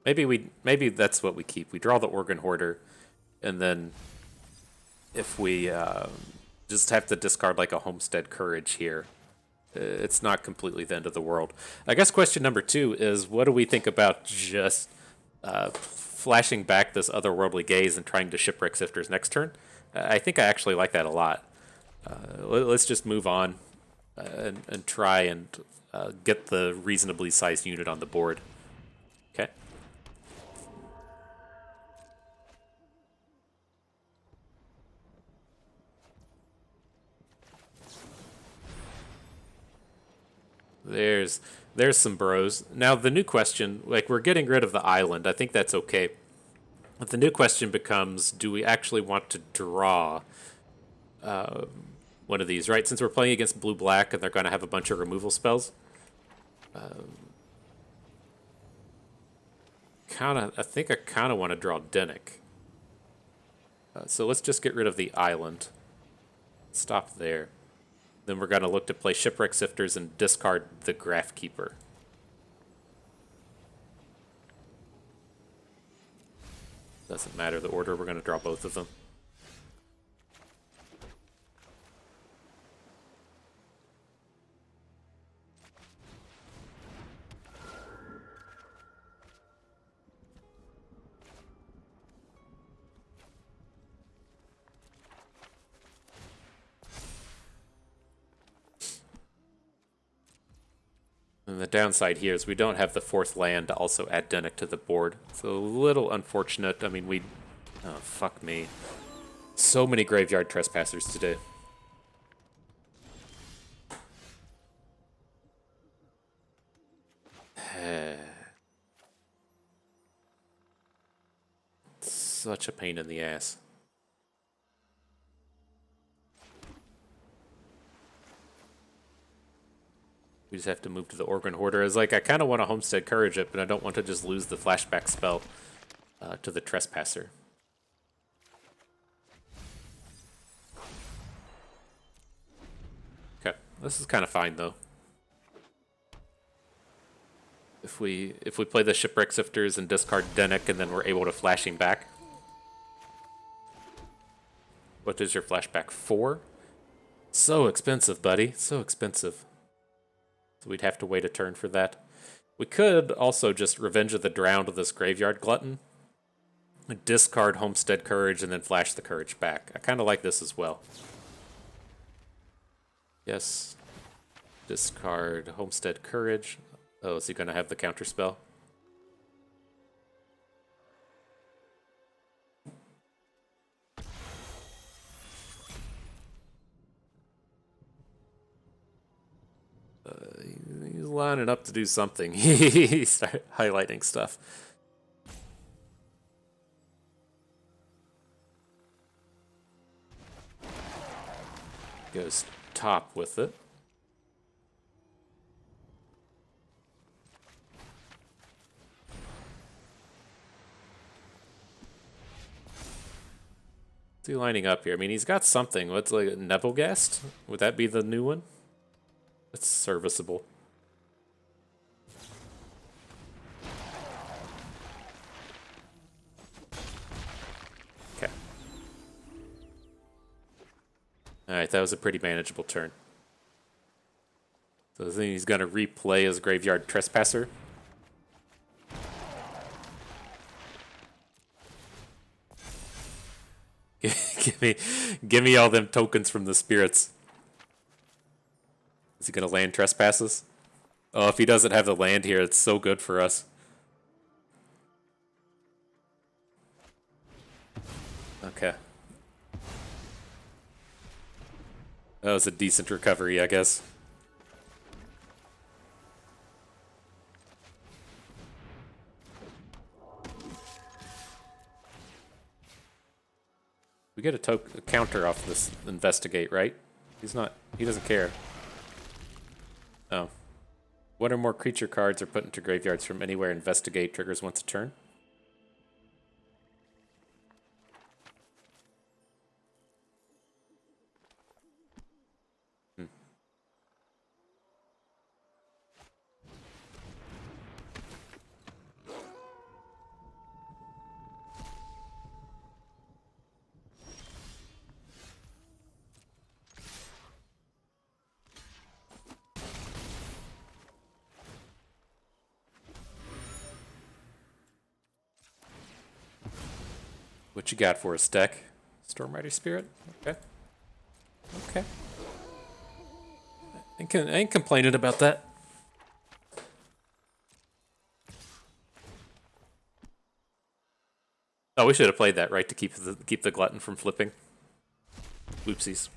maybe that's what we keep. We draw the Organ Hoarder, and then if we just have to discard a Homestead Courage here, it's not completely the end of the world. I guess question number 2 is, what do we think about just flashing back this Otherworldly Gaze and trying to Shipwreck Sifters next turn? I think I actually like that a lot. Let's just move on and try and get the reasonably sized unit on the board. Okay. There's some bros. Now the new question, we're getting rid of the island. I think that's okay. But the new question becomes, do we actually want to draw one of these, right? Since we're playing against blue-black and they're going to have a bunch of removal spells. I think I kind of want to draw Dennick. So let's just get rid of the island. Stop there. Then we're going to look to play Shipwreck Sifters and discard the Graph Keeper. Doesn't matter the order, we're going to draw both of them. And the downside here is we don't have the 4th land to also add Dennick to the board. It's a little unfortunate. I mean, oh, fuck me. So many Graveyard Trespassers today. Such a pain in the ass. We just have to move to the Organ Hoarder. It's like, I kind of want to Homestead Courage it, but I don't want to just lose the flashback spell to the Trespasser. Okay, this is kind of fine, though. If we play the Shipwreck Sifters and discard Dennick, and then we're able to flash him back. What is your flashback? 4? So expensive, buddy. So expensive. So we'd have to wait a turn for that. We could also just Revenge of the Drowned with this Graveyard Glutton. Discard Homestead Courage and then flash the Courage back. I kind of like this as well. Yes. Discard Homestead Courage. Oh, is he going to have the counter spell? He's lining up to do something. He started highlighting stuff. Goes top with it. What's he lining up here? I mean, he's got something. What's like a Nebelgast? Would that be the new one? That's serviceable. Okay. Alright, that was a pretty manageable turn. So I think he's going to replay his Graveyard Trespasser. give me all them tokens from the spirits. Is he going to land Trespasses? Oh, if he doesn't have the land here, it's so good for us. Okay. That was a decent recovery, I guess. We get a counter off this investigate, right? He doesn't care. Oh. One or more creature cards are put into graveyards from anywhere investigate triggers once a turn. What you got for us, deck? Stormrider Spirit? Okay. Okay. I ain't complaining about that. Oh, we should have played that, right, to keep the glutton from flipping. Oopsies.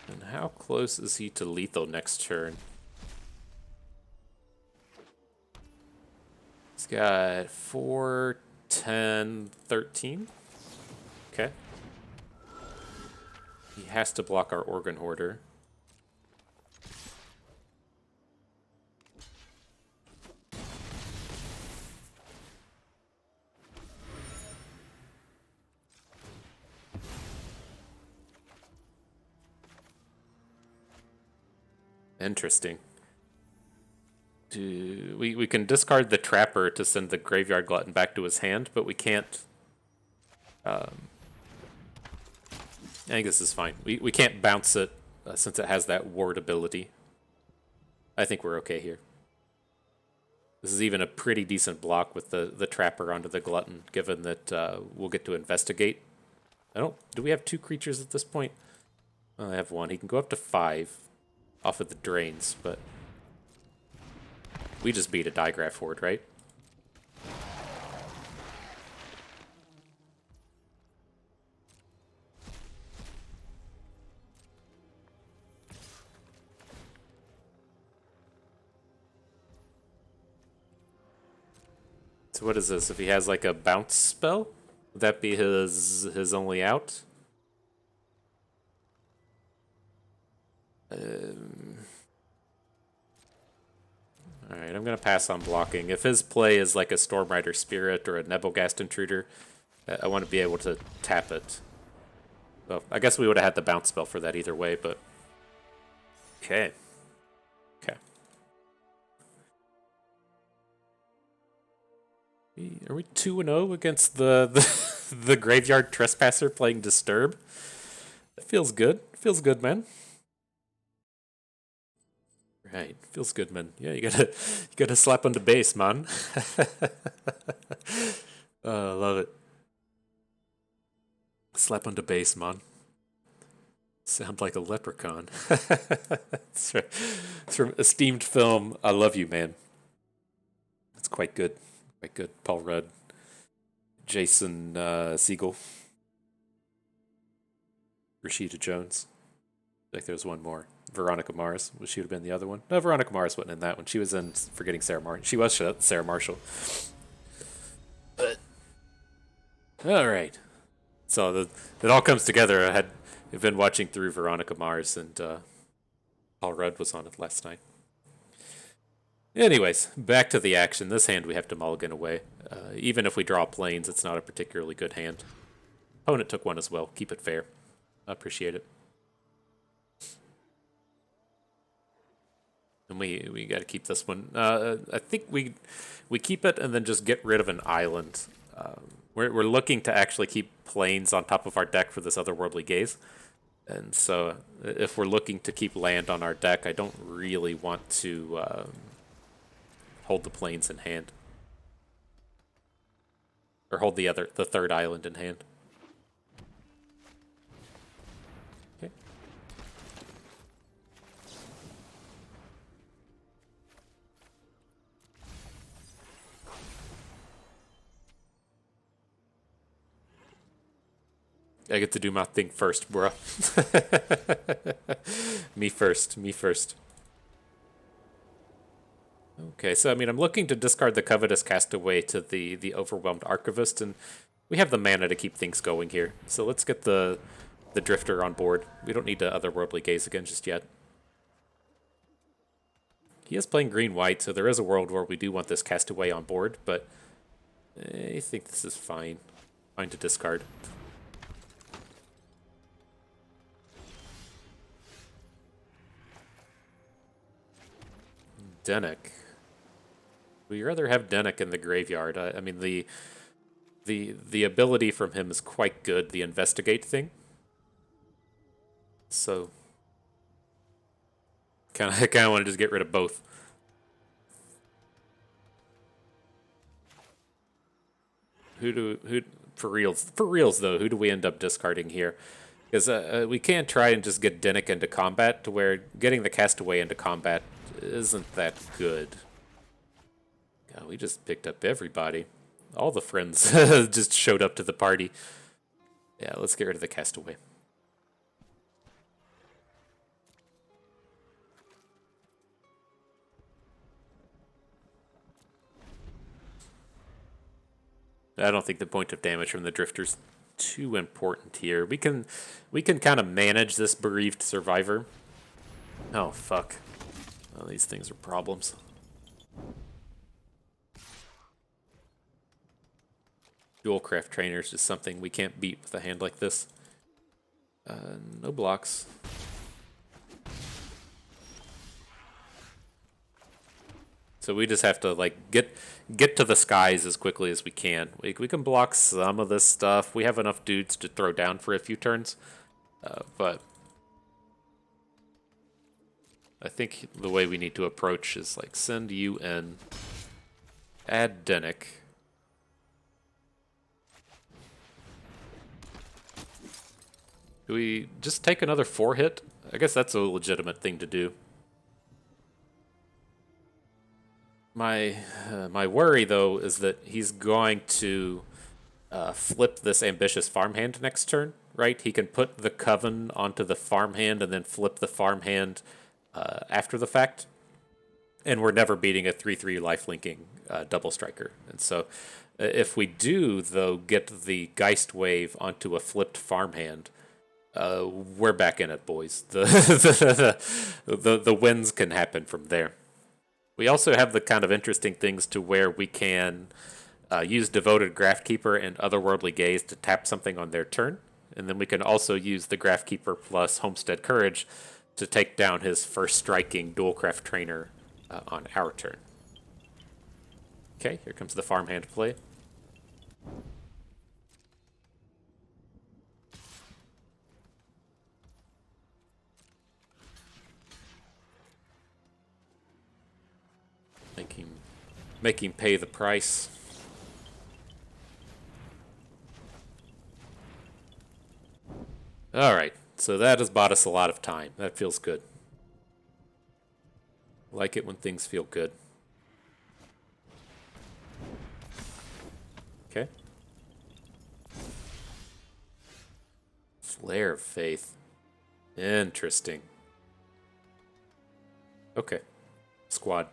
And how close is he to lethal next turn? He's got 4, 10, 13. Okay. He has to block our Organ Hoarder. Interesting. We can discard the Trapper to send the Graveyard Glutton back to his hand, but we can't... I think this is fine. We can't bounce it since it has that ward ability. I think we're okay here. This is even a pretty decent block with the Trapper onto the Glutton, given that we'll get to investigate. Do we have 2 creatures at this point? I have 1. He can go up to 5 off of the drains, but we just beat a Digraph Horde, right? So what is this? If he has like a bounce spell, would that be his only out? Alright, I'm going to pass on blocking. If his play is like a Stormrider Spirit or a Nebelgast Intruder, I want to be able to tap it. Well, I guess we would have had the bounce spell for that either way, but... Okay. Okay. Are we 2-0 against the Graveyard Trespasser playing Disturb? That feels good. Feels good, man. Right, feels good, man. Yeah, you gotta slap on the base, man. Oh, I love it. Slap on the base, man. Sound like a leprechaun. It's from esteemed film. I love you, man. It's quite good. Quite good. Paul Rudd, Jason Siegel, Rashida Jones. I think there's one more. Veronica Mars. She would have been the other one. No, Veronica Mars wasn't in that one. She was in Forgetting Sarah Marshall. She was Sarah Marshall. But all right. So it all comes together. I've been watching through Veronica Mars, and Paul Rudd was on it last night. Anyways, back to the action. This hand we have to mulligan away. Even if we draw planes, it's not a particularly good hand. Opponent took one as well. Keep it fair. I appreciate it. And we got to keep this one. I think we keep it and then just get rid of an island. We're looking to actually keep planes on top of our deck for this otherworldly gaze. And so if we're looking to keep land on our deck, I don't really want to hold the planes in hand. Or hold the third island in hand. Okay. I get to do my thing first, bro. Me first. Okay, so I mean, I'm looking to discard the Covetous Castaway to the Overwhelmed Archivist, and we have the mana to keep things going here. So let's get the Drifter on board. We don't need to Otherworldly Gaze again just yet. He is playing green-white, so there is a world where we do want this Castaway on board, but I think this is fine. Fine to discard. Dennick. We'd rather have Dennick in the graveyard. I mean, the ability from him is quite good, the investigate thing. So, kind of want to just get rid of both. For reals though, who do we end up discarding here? Because we can't try and just get Dennick into combat to where getting the Castaway into combat isn't that good. God, we just picked up everybody. All the friends just showed up to the party. Yeah, let's get rid of the Castaway. I don't think the point of damage from the Drifters. too important here. We can kind of manage this bereaved survivor. Oh fuck. Oh, these things are problems. Dual craft trainers is something we can't beat with a hand like this. No blocks. So we just have to like get to the skies as quickly as we can. We can block some of this stuff. We have enough dudes to throw down for a few turns, but I think the way we need to approach is like send you in, add Dennick. Do we just take another 4-hit? I guess that's a legitimate thing to do. My worry, though, is that he's going to flip this ambitious farmhand next turn, right? He can put the Coven onto the farmhand and then flip the farmhand after the fact. And we're never beating a 3/3 lifelinking double striker. And so if we do, though, get the Geist Wave onto a flipped farmhand, we're back in it, boys. The wins can happen from there. We also have the kind of interesting things to where we can use Devoted Graphkeeper and Otherworldly Gaze to tap something on their turn. And then we can also use the Graphkeeper plus Homestead Courage to take down his first striking Dualcraft Trainer on our turn. Okay, here comes the farmhand play. Make him pay the price. Alright, so that has bought us a lot of time. That feels good. Like it when things feel good. Okay. Flare of Faith. Interesting. Okay. Squad.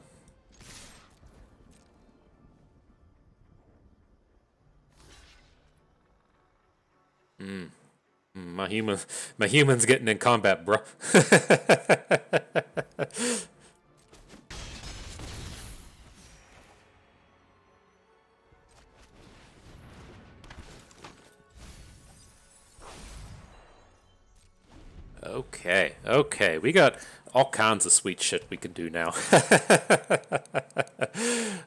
My human's getting in combat, bro. Okay, we got all kinds of sweet shit we can do now.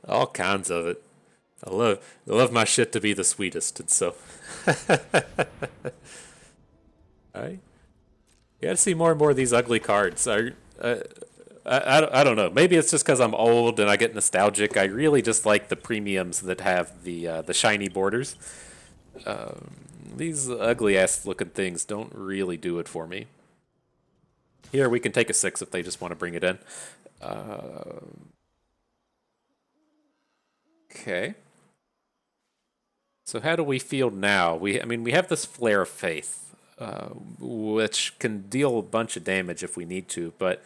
All kinds of it. I love my shit to be the sweetest, and so. Alright. You gotta see more and more of these ugly cards. I don't know. Maybe it's just because I'm old and I get nostalgic. I really just like the premiums that have the shiny borders. These ugly ass looking things don't really do it for me. Here we can take a 6 if they just want to bring it in. Okay. So how do we feel now? We have this Flare of Faith, which can deal a bunch of damage if we need to, but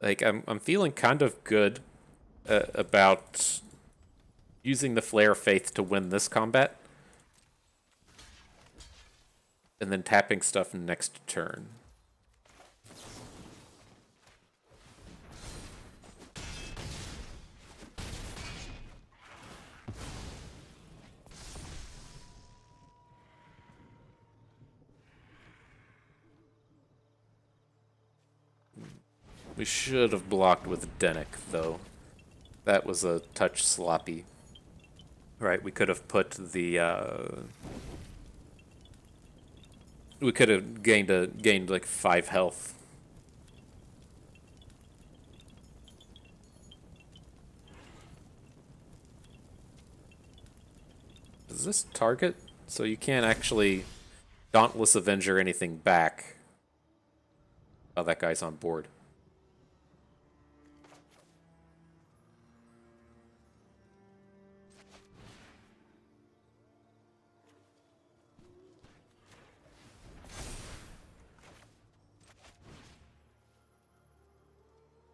like I'm feeling kind of good about using the Flare of Faith to win this combat, and then tapping stuff next turn. We should have blocked with Dennick, though. That was a touch sloppy. Right, we could have put the we could have gained like 5 health. Does this target? So you can't actually Dauntless Avenger anything back. Oh, that guy's on board.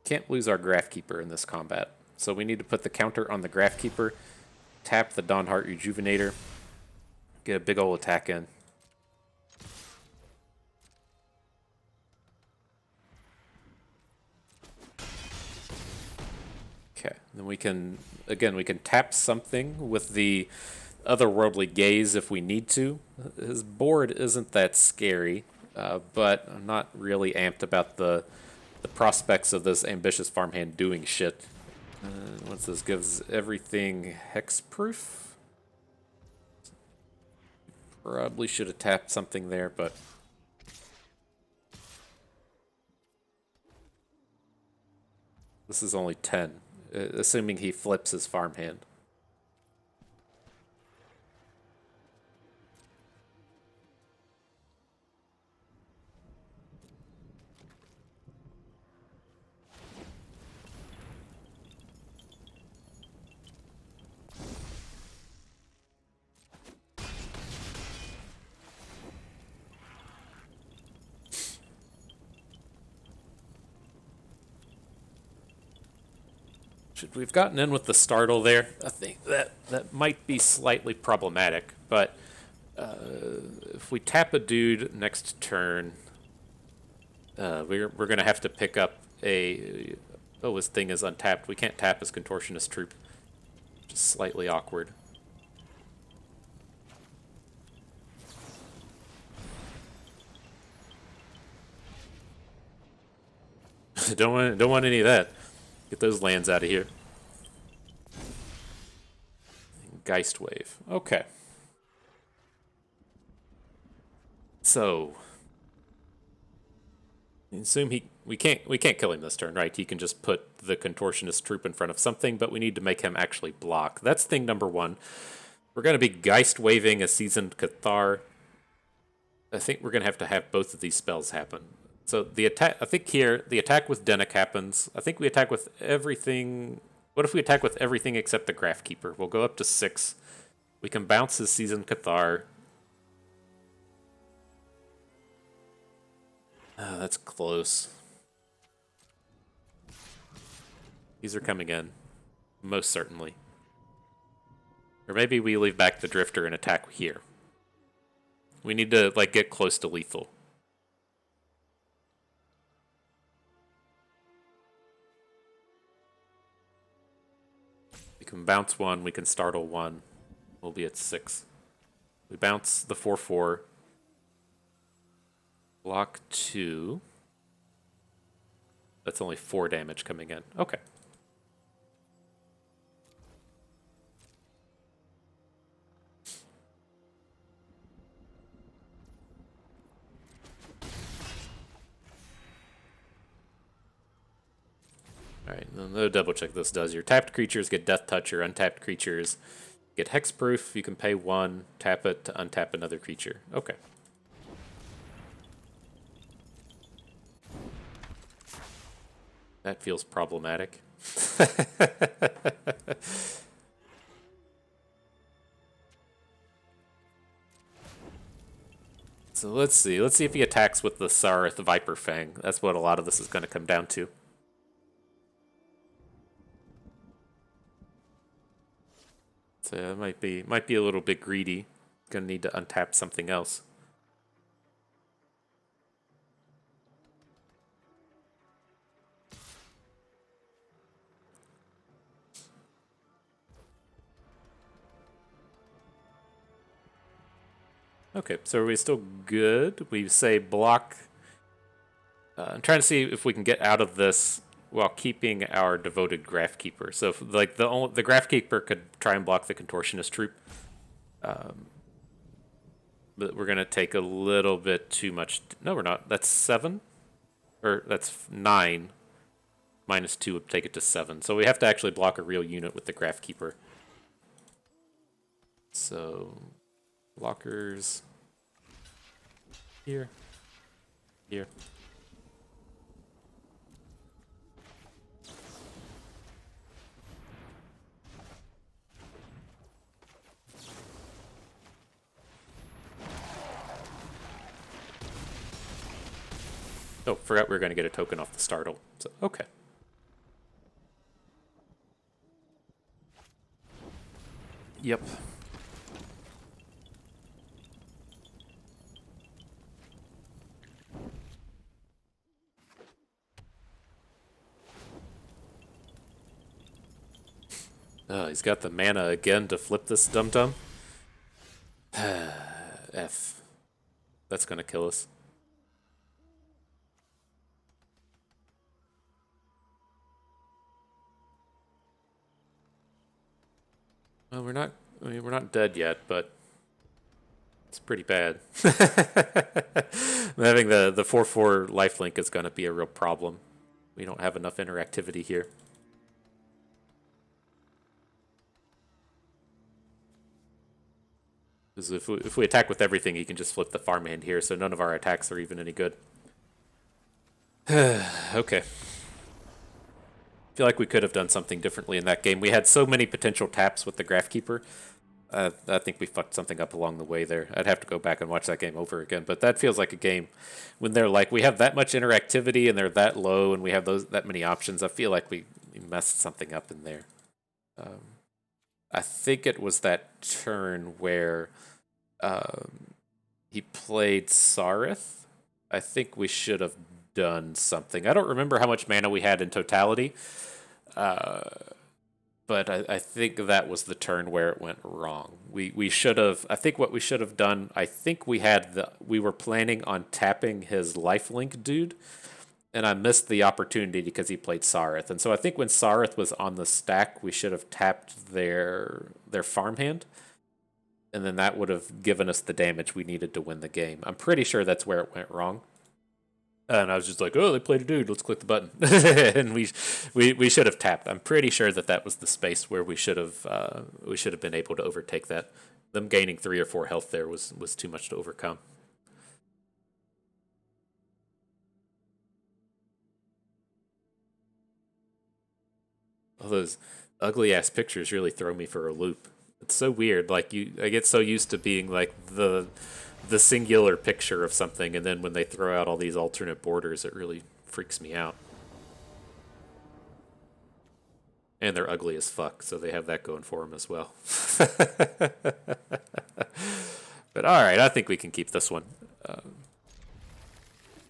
Can't lose our Graphkeeper in this combat. So we need to put the counter on the Graphkeeper, tap the Dawnheart Rejuvenator, Get a big old attack in. Okay, then we can, again, we can tap something with the otherworldly gaze if we need to. His board isn't that scary, but I'm not really amped about the prospects of this ambitious farmhand doing shit. Once this gives everything hexproof. Probably should have tapped something there, but this is only 10, assuming he flips his farmhand. Should we've gotten in with the startle there? I think that might be slightly problematic, but if we tap a dude next turn, we're gonna have to pick up a. Oh, his thing is untapped. We can't tap his Contortionist Troop. Just slightly awkward. don't want any of that. Get those lands out of here. Geist Wave. Okay. So assume we can't kill him this turn, right? He can just put the Contortionist Troop in front of something, but we need to make him actually block. That's thing number one. We're going to be Geist Waving a Seasoned Cathar. I think we're going to have both of these spells happen. So the attack, I think here, the attack with Dennick happens. I think we attack with everything. What if we attack with everything except the Graphkeeper? We'll go up to 6. We can bounce his Seasoned Cathar. Oh, that's close. These are coming in. Most certainly. Or maybe we leave back the Drifter and attack here. We need to, like, get close to lethal. We can bounce 1, we can startle 1. We'll be at 6. We bounce the 4/4. Block 2. That's only 4 damage coming in. Okay. Alright, then double check this does. Your tapped creatures get Death Touch, your untapped creatures get Hexproof. You can pay 1, tap it to untap another creature. Okay. That feels problematic. So let's see. Let's see if he attacks with the Sarith Viper Fang. That's what a lot of this is going to come down to. So it might be a little bit greedy. Gonna need to untap something else. Okay, so are we still good? We say block. I'm trying to see if we can get out of this while keeping our devoted Graphkeeper. So, if, like the Graphkeeper could try and block the Contortionist Troop, but we're gonna take a little bit too much. No, we're not. That's 7, or that's 9. -2 would take it to 7. So we have to actually block a real unit with the Graphkeeper. So blockers here, here. Oh, forgot we were going to get a token off the startle. So, okay. Yep. he's got the mana again to flip this dum-dum. F. That's gonna kill us. Well, we're not. I mean, we're not dead yet, but it's pretty bad. Having the 4/4 lifelink is gonna be a real problem. We don't have enough interactivity here. Because if we attack with everything, he can just flip the farmhand here, so none of our attacks are even any good. Okay. I feel like we could have done something differently in that game. We had so many potential taps with the Graphkeeper. I think we fucked something up along the way there. I'd have to go back and watch that game over again. But that feels like a game when they're like, we have that much interactivity and they're that low and we have that many options. I feel like we messed something up in there. I think it was that turn where he played Sarith. I think we should have done something. I don't remember how much mana we had in totality, but I think that was the turn where it went wrong. We should have. I think what we should have done. I think we were planning on tapping his lifelink dude, and I missed the opportunity because he played Sarith. And so I think when Sarith was on the stack, we should have tapped their farmhand, and then that would have given us the damage we needed to win the game. I'm pretty sure that's where it went wrong. And I was just like, oh, they played a dude. Let's click the button. And we should have tapped. I'm pretty sure that was the space where we should have been able to overtake that. Them gaining 3 or 4 health there was too much to overcome. All those ugly ass pictures really throw me for a loop. It's so weird. Like I get so used to being like the singular picture of something, and then when they throw out all these alternate borders, it really freaks me out. And they're ugly as fuck, so they have that going for them as well. But alright, I think we can keep this one.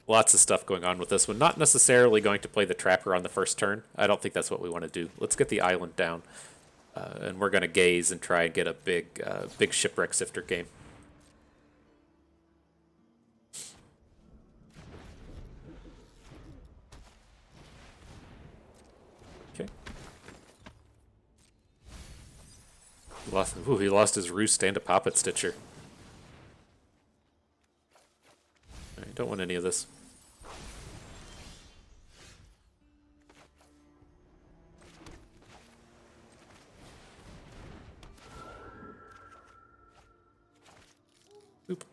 Lots of stuff going on with this one. Not necessarily going to play the Trapper on the first turn. I don't think that's what we want to do. Let's get the island down. And we're going to gaze and try and get a big Shipwreck Sifter game. He lost his Roost and a Poppet Stitcher. Alright, don't want any of this. Oop.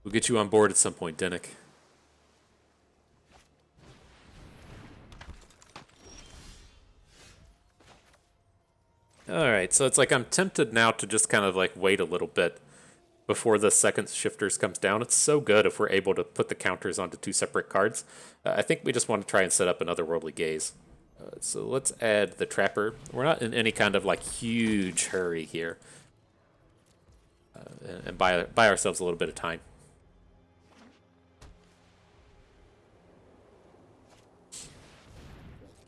We'll get you on board at some point, Dennick. Alright, so it's like I'm tempted now to just kind of like wait a little bit before the second Shifters comes down. It's so good if we're able to put the counters onto 2 separate cards. I think we just want to try and set up an Otherworldly Gaze. So let's add the Trapper. We're not in any kind of like huge hurry here. And buy ourselves a little bit of time.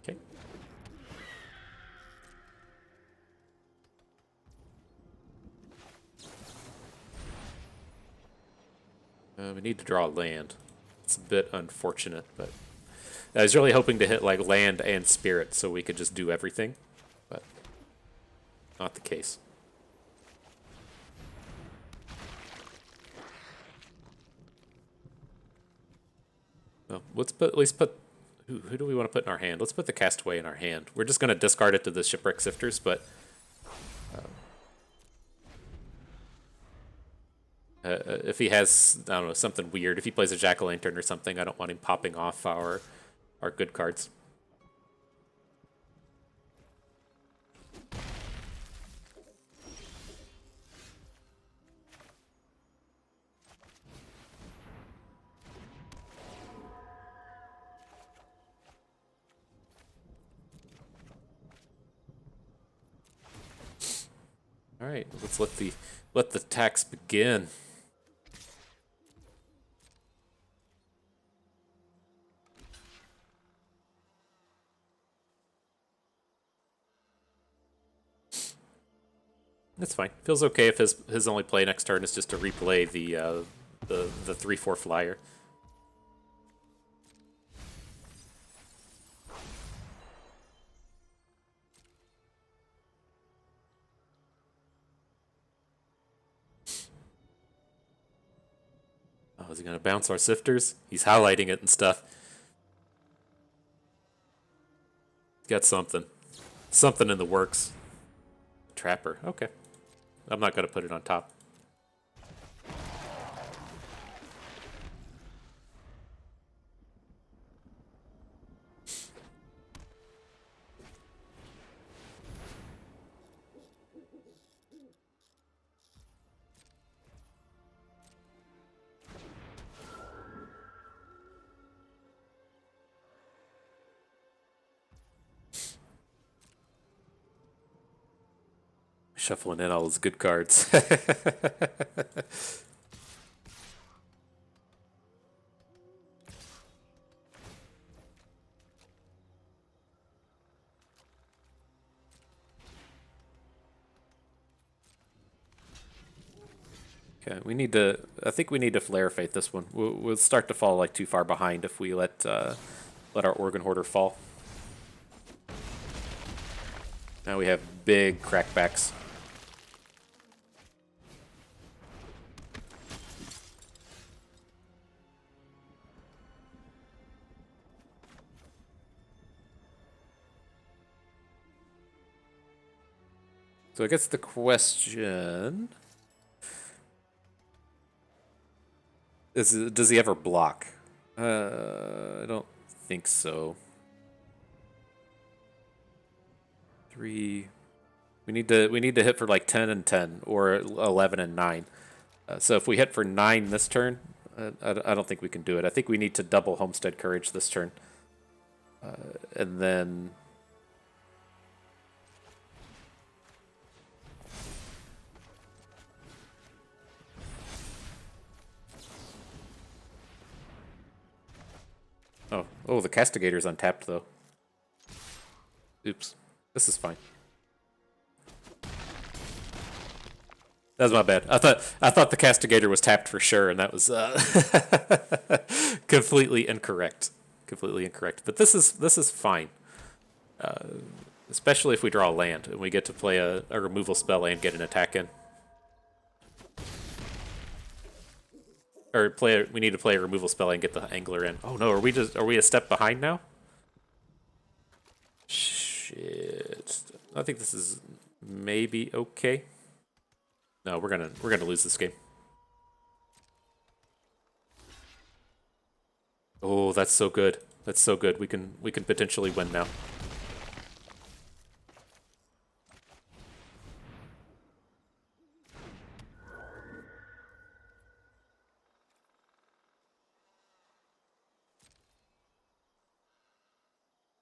Okay. We need to draw land. It's a bit unfortunate, but I was really hoping to hit like land and spirit so we could just do everything, but not the case. Well, let's at least put who do we want to put in our hand? Let's put the Castaway in our hand. We're just going to discard it to the Shipwreck Sifters, but if he has, I don't know, something weird, if he plays a Jack-o'-lantern or something, I don't want him popping off our good cards. All right, let's let the tax begin. That's fine. Feels okay if his only play next turn is just to replay the 3/4 flyer. Oh, is he gonna bounce our sifters? He's highlighting it and stuff. Got something. Something in the works. Trapper. Okay. I'm not gonna put it on top. Shuffling in all his good cards. Okay, we need to. I think we need to Flare Fate this one. We'll start to fall like too far behind if we let our Organ Hoarder fall. Now we have big crackbacks. So I guess the question is, does he ever block? I don't think so. 3. We need to hit for like 10 and 10 or 11 and 9. So if we hit for 9 this turn, I don't think we can do it. I think we need to double Homestead Courage this turn. And then... Oh, the Castigator's untapped, though. Oops. This is fine. That was my bad. I thought the Castigator was tapped for sure, and that was completely incorrect. Completely incorrect. But this is fine. Especially if we draw a land and we get to play a removal spell and get an attack in. Or we need to play a removal spell and get the Angler in. Oh no, are we a step behind now? Shit. I think this is maybe okay. No, we're gonna lose this game. Oh, that's so good. That's so good. We can potentially win now.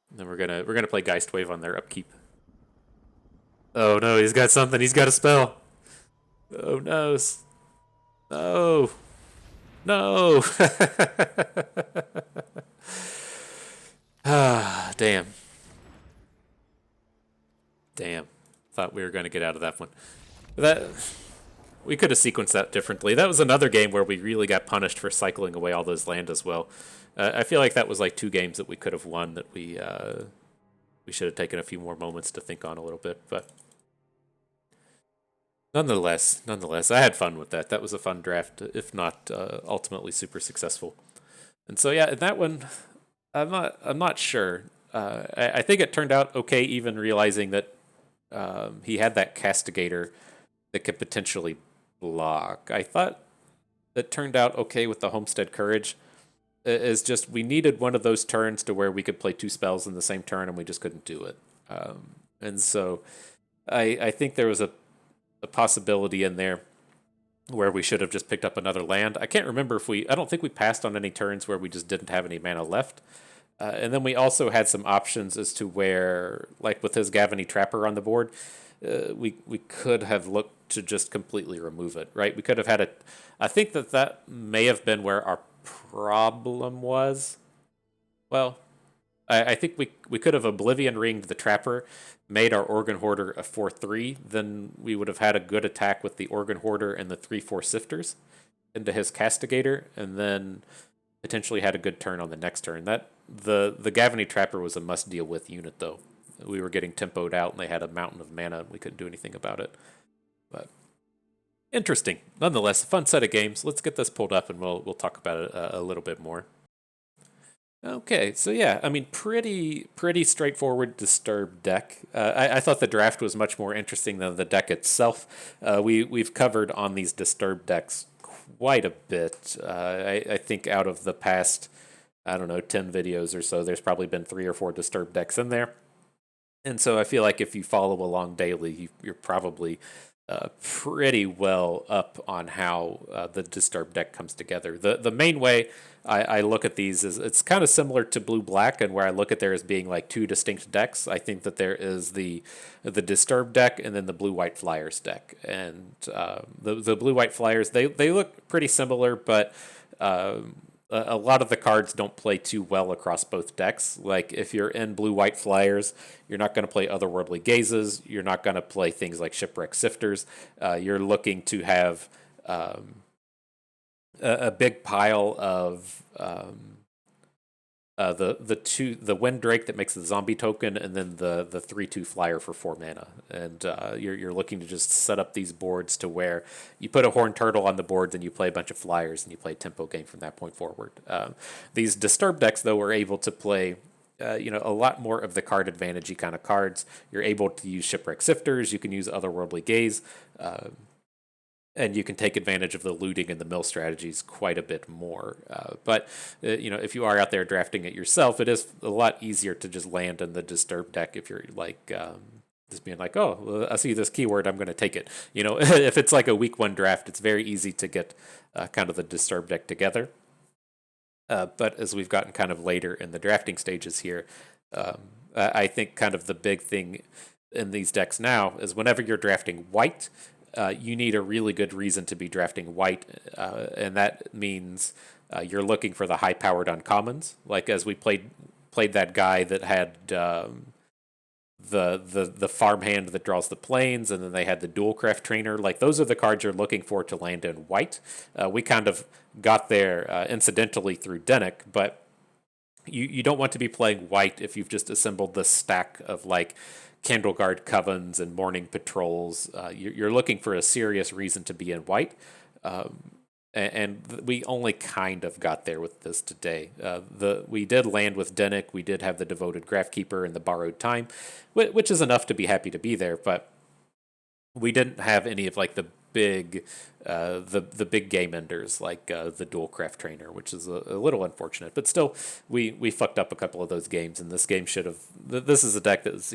And then we're gonna play Geist Wave on their upkeep. Oh no, he's got something. He's got a spell. Oh no. No. No. Ah, damn. Damn. Thought we were going to get out of that one. That we could have sequenced that differently. That was another game where we really got punished for cycling away all those land as well. I feel like that was like 2 games that we could have won that we should have taken a few more moments to think on a little bit, but nonetheless, I had fun with that. That was a fun draft, if not ultimately super successful. And so yeah, in that one, I'm not sure. I think it turned out okay, even realizing that he had that Castigator that could potentially block. I thought that turned out okay with the Homestead Courage. Is just we needed one of those turns to where we could play 2 spells in the same turn, and we just couldn't do it. And so I think there was a possibility in there where we should have just picked up another land. I can't remember if I don't think we passed on any turns where we just didn't have any mana left. And then we also had some options as to where, like with his Gavany Trapper on the board, we could have looked to just completely remove it, right? We could have had it. I think that may have been where our problem was. Well, I think we could have Oblivion Ringed the Trapper, made our Organ Hoarder a 4/3, then we would have had a good attack with the Organ Hoarder and the 3/4 Sifters into his Castigator, and then potentially had a good turn on the next turn. That the Gavany Trapper was a must deal with unit though. We were getting tempoed out, and they had a mountain of mana. We couldn't do anything about it. But interesting, nonetheless, a fun set of games. Let's get this pulled up, and we'll talk about it a little bit more. Okay, so yeah, I mean, pretty straightforward Disturb deck. I thought the draft was much more interesting than the deck itself. We've covered on these Disturb decks quite a bit. I think out of the past, I don't know, 10 videos or so, there's probably been 3 or 4 Disturb decks in there. And so I feel like if you follow along daily, you're probably pretty well up on how the Disturb deck comes together. The main way I look at these is it's kind of similar to Blue-Black, and where I look at there as being like 2 distinct decks. I think that there is the Disturb deck and then the Blue-White Flyers deck. And the Blue-White Flyers, they look pretty similar, but a lot of the cards don't play too well across both decks. Like if you're in Blue-White Flyers, you're not going to play Otherworldly Gazes. You're not going to play things like Shipwreck Sifters. You're looking to have a big pile of the Wind Drake that makes the zombie token, and then the 3/2 flyer for 4 mana. And you're looking to just set up these boards to where you put a Horned Turtle on the board, then you play a bunch of flyers, and you play a tempo game from that point forward. These Disturb decks, though, are able to play a lot more of the card advantage-y kind of cards. You're able to use Shipwreck Sifters, you can use Otherworldly Gaze, and you can take advantage of the looting and the mill strategies quite a bit more. But if you are out there drafting it yourself, it is a lot easier to just land in the Disturb deck if you're like just being like, oh, I see this keyword, I'm going to take it. If it's like a week 1 draft, it's very easy to get kind of the Disturb deck together. But as we've gotten kind of later in the drafting stages here, I think kind of the big thing in these decks now is whenever you're drafting white, you need a really good reason to be drafting white, and that means you're looking for the high-powered uncommons. Like as we played that guy that had the farmhand that draws the planes, and then they had the Dualcraft Trainer. Like those are the cards you're looking for to land in white. We kind of got there incidentally through Dennick, but you don't want to be playing white if you've just assembled this stack of like Candleguard Covens and Morning Patrols. You're looking for a serious reason to be in white. And we only kind of got there with this today. We did land with Dennick. We did have the Devoted Graphkeeper and the Borrowed Time, which is enough to be happy to be there. But we didn't have any of like the big big game enders like the Dualcraft Trainer, which is a little unfortunate. But still, we fucked up a couple of those games, and this game should have. This is a deck that's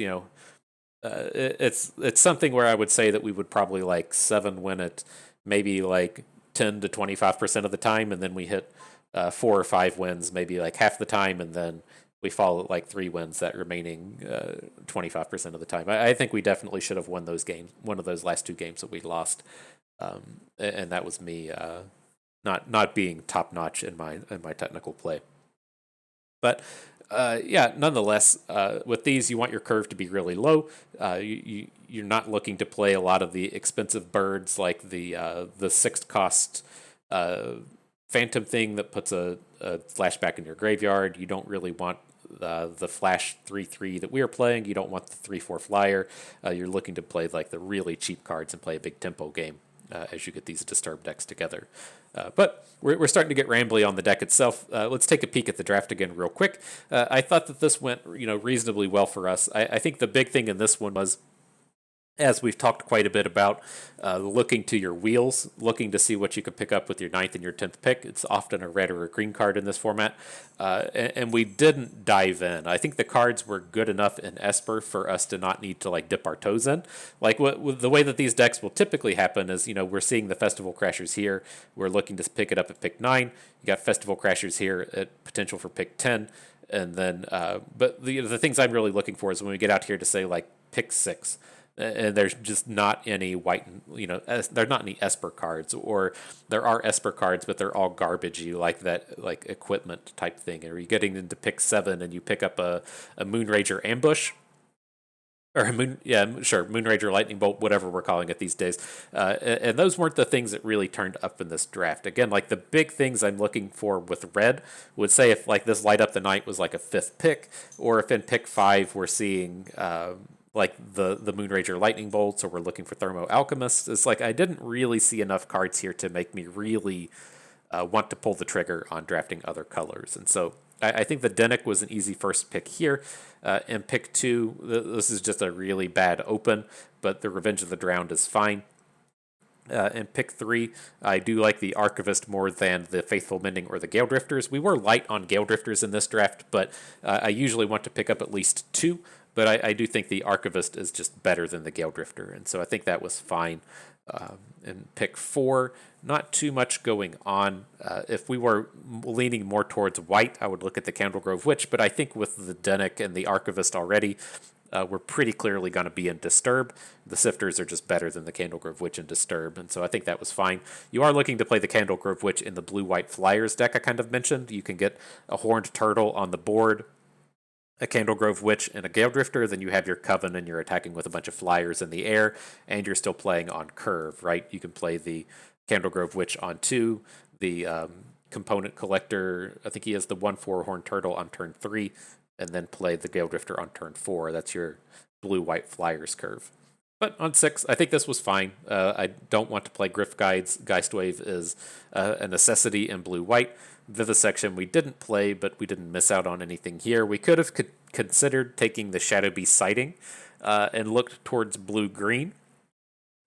it's something where I would say that we would probably like 7 win it, maybe like 10 to 25% of the time, and then we hit 4 or 5 wins maybe like half the time, and then we fall at like 3 wins that remaining 25% of the time. I think we definitely should have won those games, one of those last 2 games that we lost, and that was me not being top notch in my technical play. But nonetheless, with these, you want your curve to be really low. You're not looking to play a lot of the expensive birds like the 6th cost Phantom thing that puts a flashback in your graveyard. You don't really want the flash 3/3 that we are playing. You don't want the 3/4 flyer. You're looking to play like the really cheap cards and play a big tempo game as you get these Disturb decks together. But we're starting to get rambly on the deck itself. Let's take a peek at the draft again real quick. I thought that this went reasonably well for us. I think the big thing in this one was, as we've talked quite a bit about, looking to your wheels, looking to see what you can pick up with your 9th and your 10th pick. It's often a red or a green card in this format, and we didn't dive in. I think the cards were good enough in Esper for us to not need to like dip our toes in. Like the way that these decks will typically happen is, we're seeing the Festival Crashers here. We're looking to pick it up at pick 9. You got Festival Crashers here at potential for pick 10. And then, but the things I'm really looking for is when we get out here to say like pick 6. and there's just not any white, there's not any Esper cards, or there are Esper cards, but they're all garbagey, like that, like equipment type thing. Or you're getting into pick 7 and you pick up a Moonrager Ambush, or Moonrager Lightning Bolt, whatever we're calling it these days. And those weren't the things that really turned up in this draft. Again, like the big things I'm looking for with red would say if like this Light Up the Night was like a 5th pick, or if in pick 5 we're seeing like the Moonrager Lightning Bolts, or we're looking for Thermo Alchemists. It's like I didn't really see enough cards here to make me really want to pull the trigger on drafting other colors. And so I think the Dennick was an easy first pick here. And pick 2, this is just a really bad open, but the Revenge of the Drowned is fine. And pick 3, I do like the Archivist more than the Faithful Mending or the Gale Drifters. We were light on Gale Drifters in this draft, but I usually want to pick up at least 2. But I do think the Archivist is just better than the Gale Drifter, and so I think that was fine. And pick 4, not too much going on. If we were leaning more towards white, I would look at the Candlegrove Witch, but I think with the Dennick and the Archivist already, we're pretty clearly going to be in Disturb. The Sifters are just better than the Candlegrove Witch in Disturb, and so I think that was fine. You are looking to play the Candlegrove Witch in the Blue-White Flyers deck I kind of mentioned. You can get a Horned Turtle on the board, a Candlegrove Witch, and a Gale Drifter, then you have your Coven and you're attacking with a bunch of flyers in the air, and you're still playing on curve, right? You can play the Candlegrove Witch on 2, the Component Collector, I think he has the 1/4 Horned Turtle on turn 3, and then play the Gale Drifter on turn 4. That's your Blue-White Flyers curve. But on 6, I think this was fine. I don't want to play Griff Guides. Geistwave is a necessity in Blue-White. Vivisection we didn't play, but we didn't miss out on anything here. We could have considered taking the Shadow Beast Sighting and looked towards Blue-Green.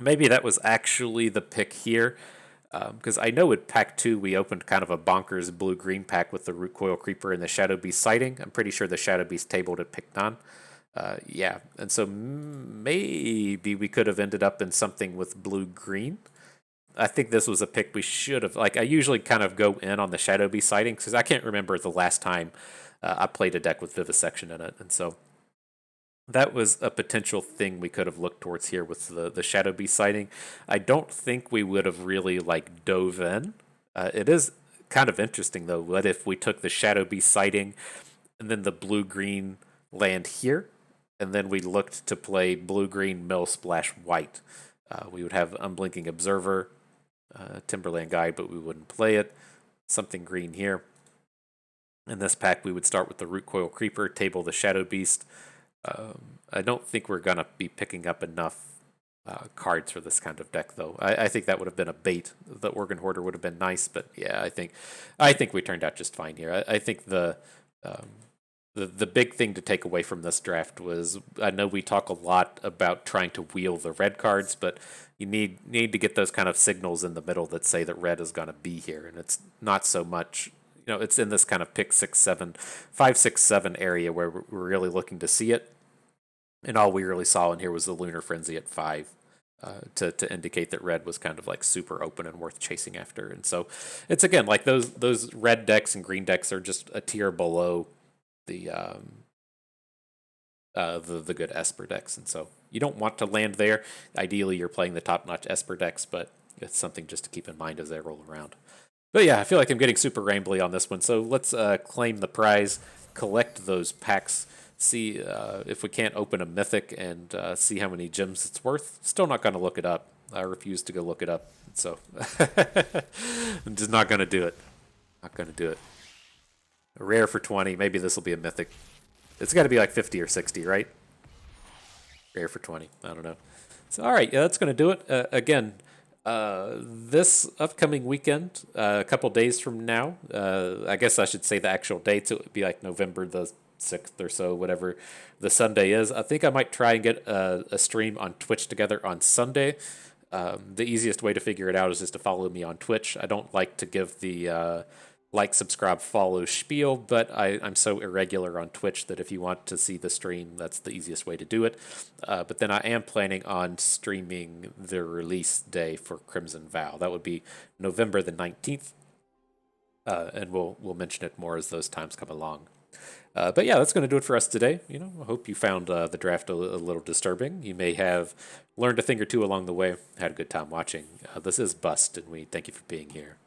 Maybe that was actually the pick here, because I know in pack 2 we opened kind of a bonkers Blue-Green pack with the Root Coil Creeper and the Shadow Beast Sighting. I'm pretty sure the Shadow Beast tabled at pick 9. Yeah, and so maybe we could have ended up in something with Blue-Green. I think this was a pick we should have. Like, I usually kind of go in on the Shadow Beast Sighting, because I can't remember the last time I played a deck with Vivisection in it. And so that was a potential thing we could have looked towards here with the Shadow Beast Sighting. I don't think we would have really, like, dove in. It is kind of interesting, though. What if we took the Shadow Beast Sighting and then the Blue-Green land here, and then we looked to play Blue-Green Mill Splash White? We would have Unblinking Observer, Timberland Guide, but we wouldn't play it. Something green here. In this pack, we would start with the Root Coil Creeper, table the Shadow Beast. I don't think we're going to be picking up enough cards for this kind of deck, though. I think that would have been a bait. The Organ Hoarder would have been nice, but yeah, I think we turned out just fine here. I think the big thing to take away from this draft was, I know we talk a lot about trying to wheel the red cards, but you need to get those kind of signals in the middle that say that red is going to be here, and it's not so much, it's in this kind of pick 6, 7, 5, 6, 7 area where we're really looking to see it, and all we really saw in here was the Lunar Frenzy at 5. To indicate that red was kind of like super open and worth chasing after. And so it's, again, like those red decks and green decks are just a tier below the good Esper decks, and so you don't want to land there. Ideally, you're playing the top-notch Esper decks, but it's something just to keep in mind as they roll around. But yeah, I feel like I'm getting super rambly on this one, so let's claim the prize, collect those packs, see if we can't open a mythic, and see how many gems it's worth. Still not going to look it up. I refuse to go look it up, so I'm just not going to do it. Not going to do it. A rare for 20. Maybe this will be a mythic. It's got to be like 50 or 60, right? Rare for 20. I don't know. So, all right. Yeah, that's going to do it. Again, this upcoming weekend, a couple days from now, I guess I should say the actual dates. It would be like November the 6th or so, whatever the Sunday is. I think I might try and get a stream on Twitch together on Sunday. The easiest way to figure it out is just to follow me on Twitch. I don't like to give the like, subscribe, follow spiel, but I'm so irregular on Twitch that if you want to see the stream, that's the easiest way to do it. But then I am planning on streaming the release day for Crimson Vow. That would be November the 19th, and we'll mention it more as those times come along. But yeah, that's going to do it for us today. I hope you found the draft a little disturbing. You may have learned a thing or two along the way. Had a good time watching. This is Bust, and we thank you for being here.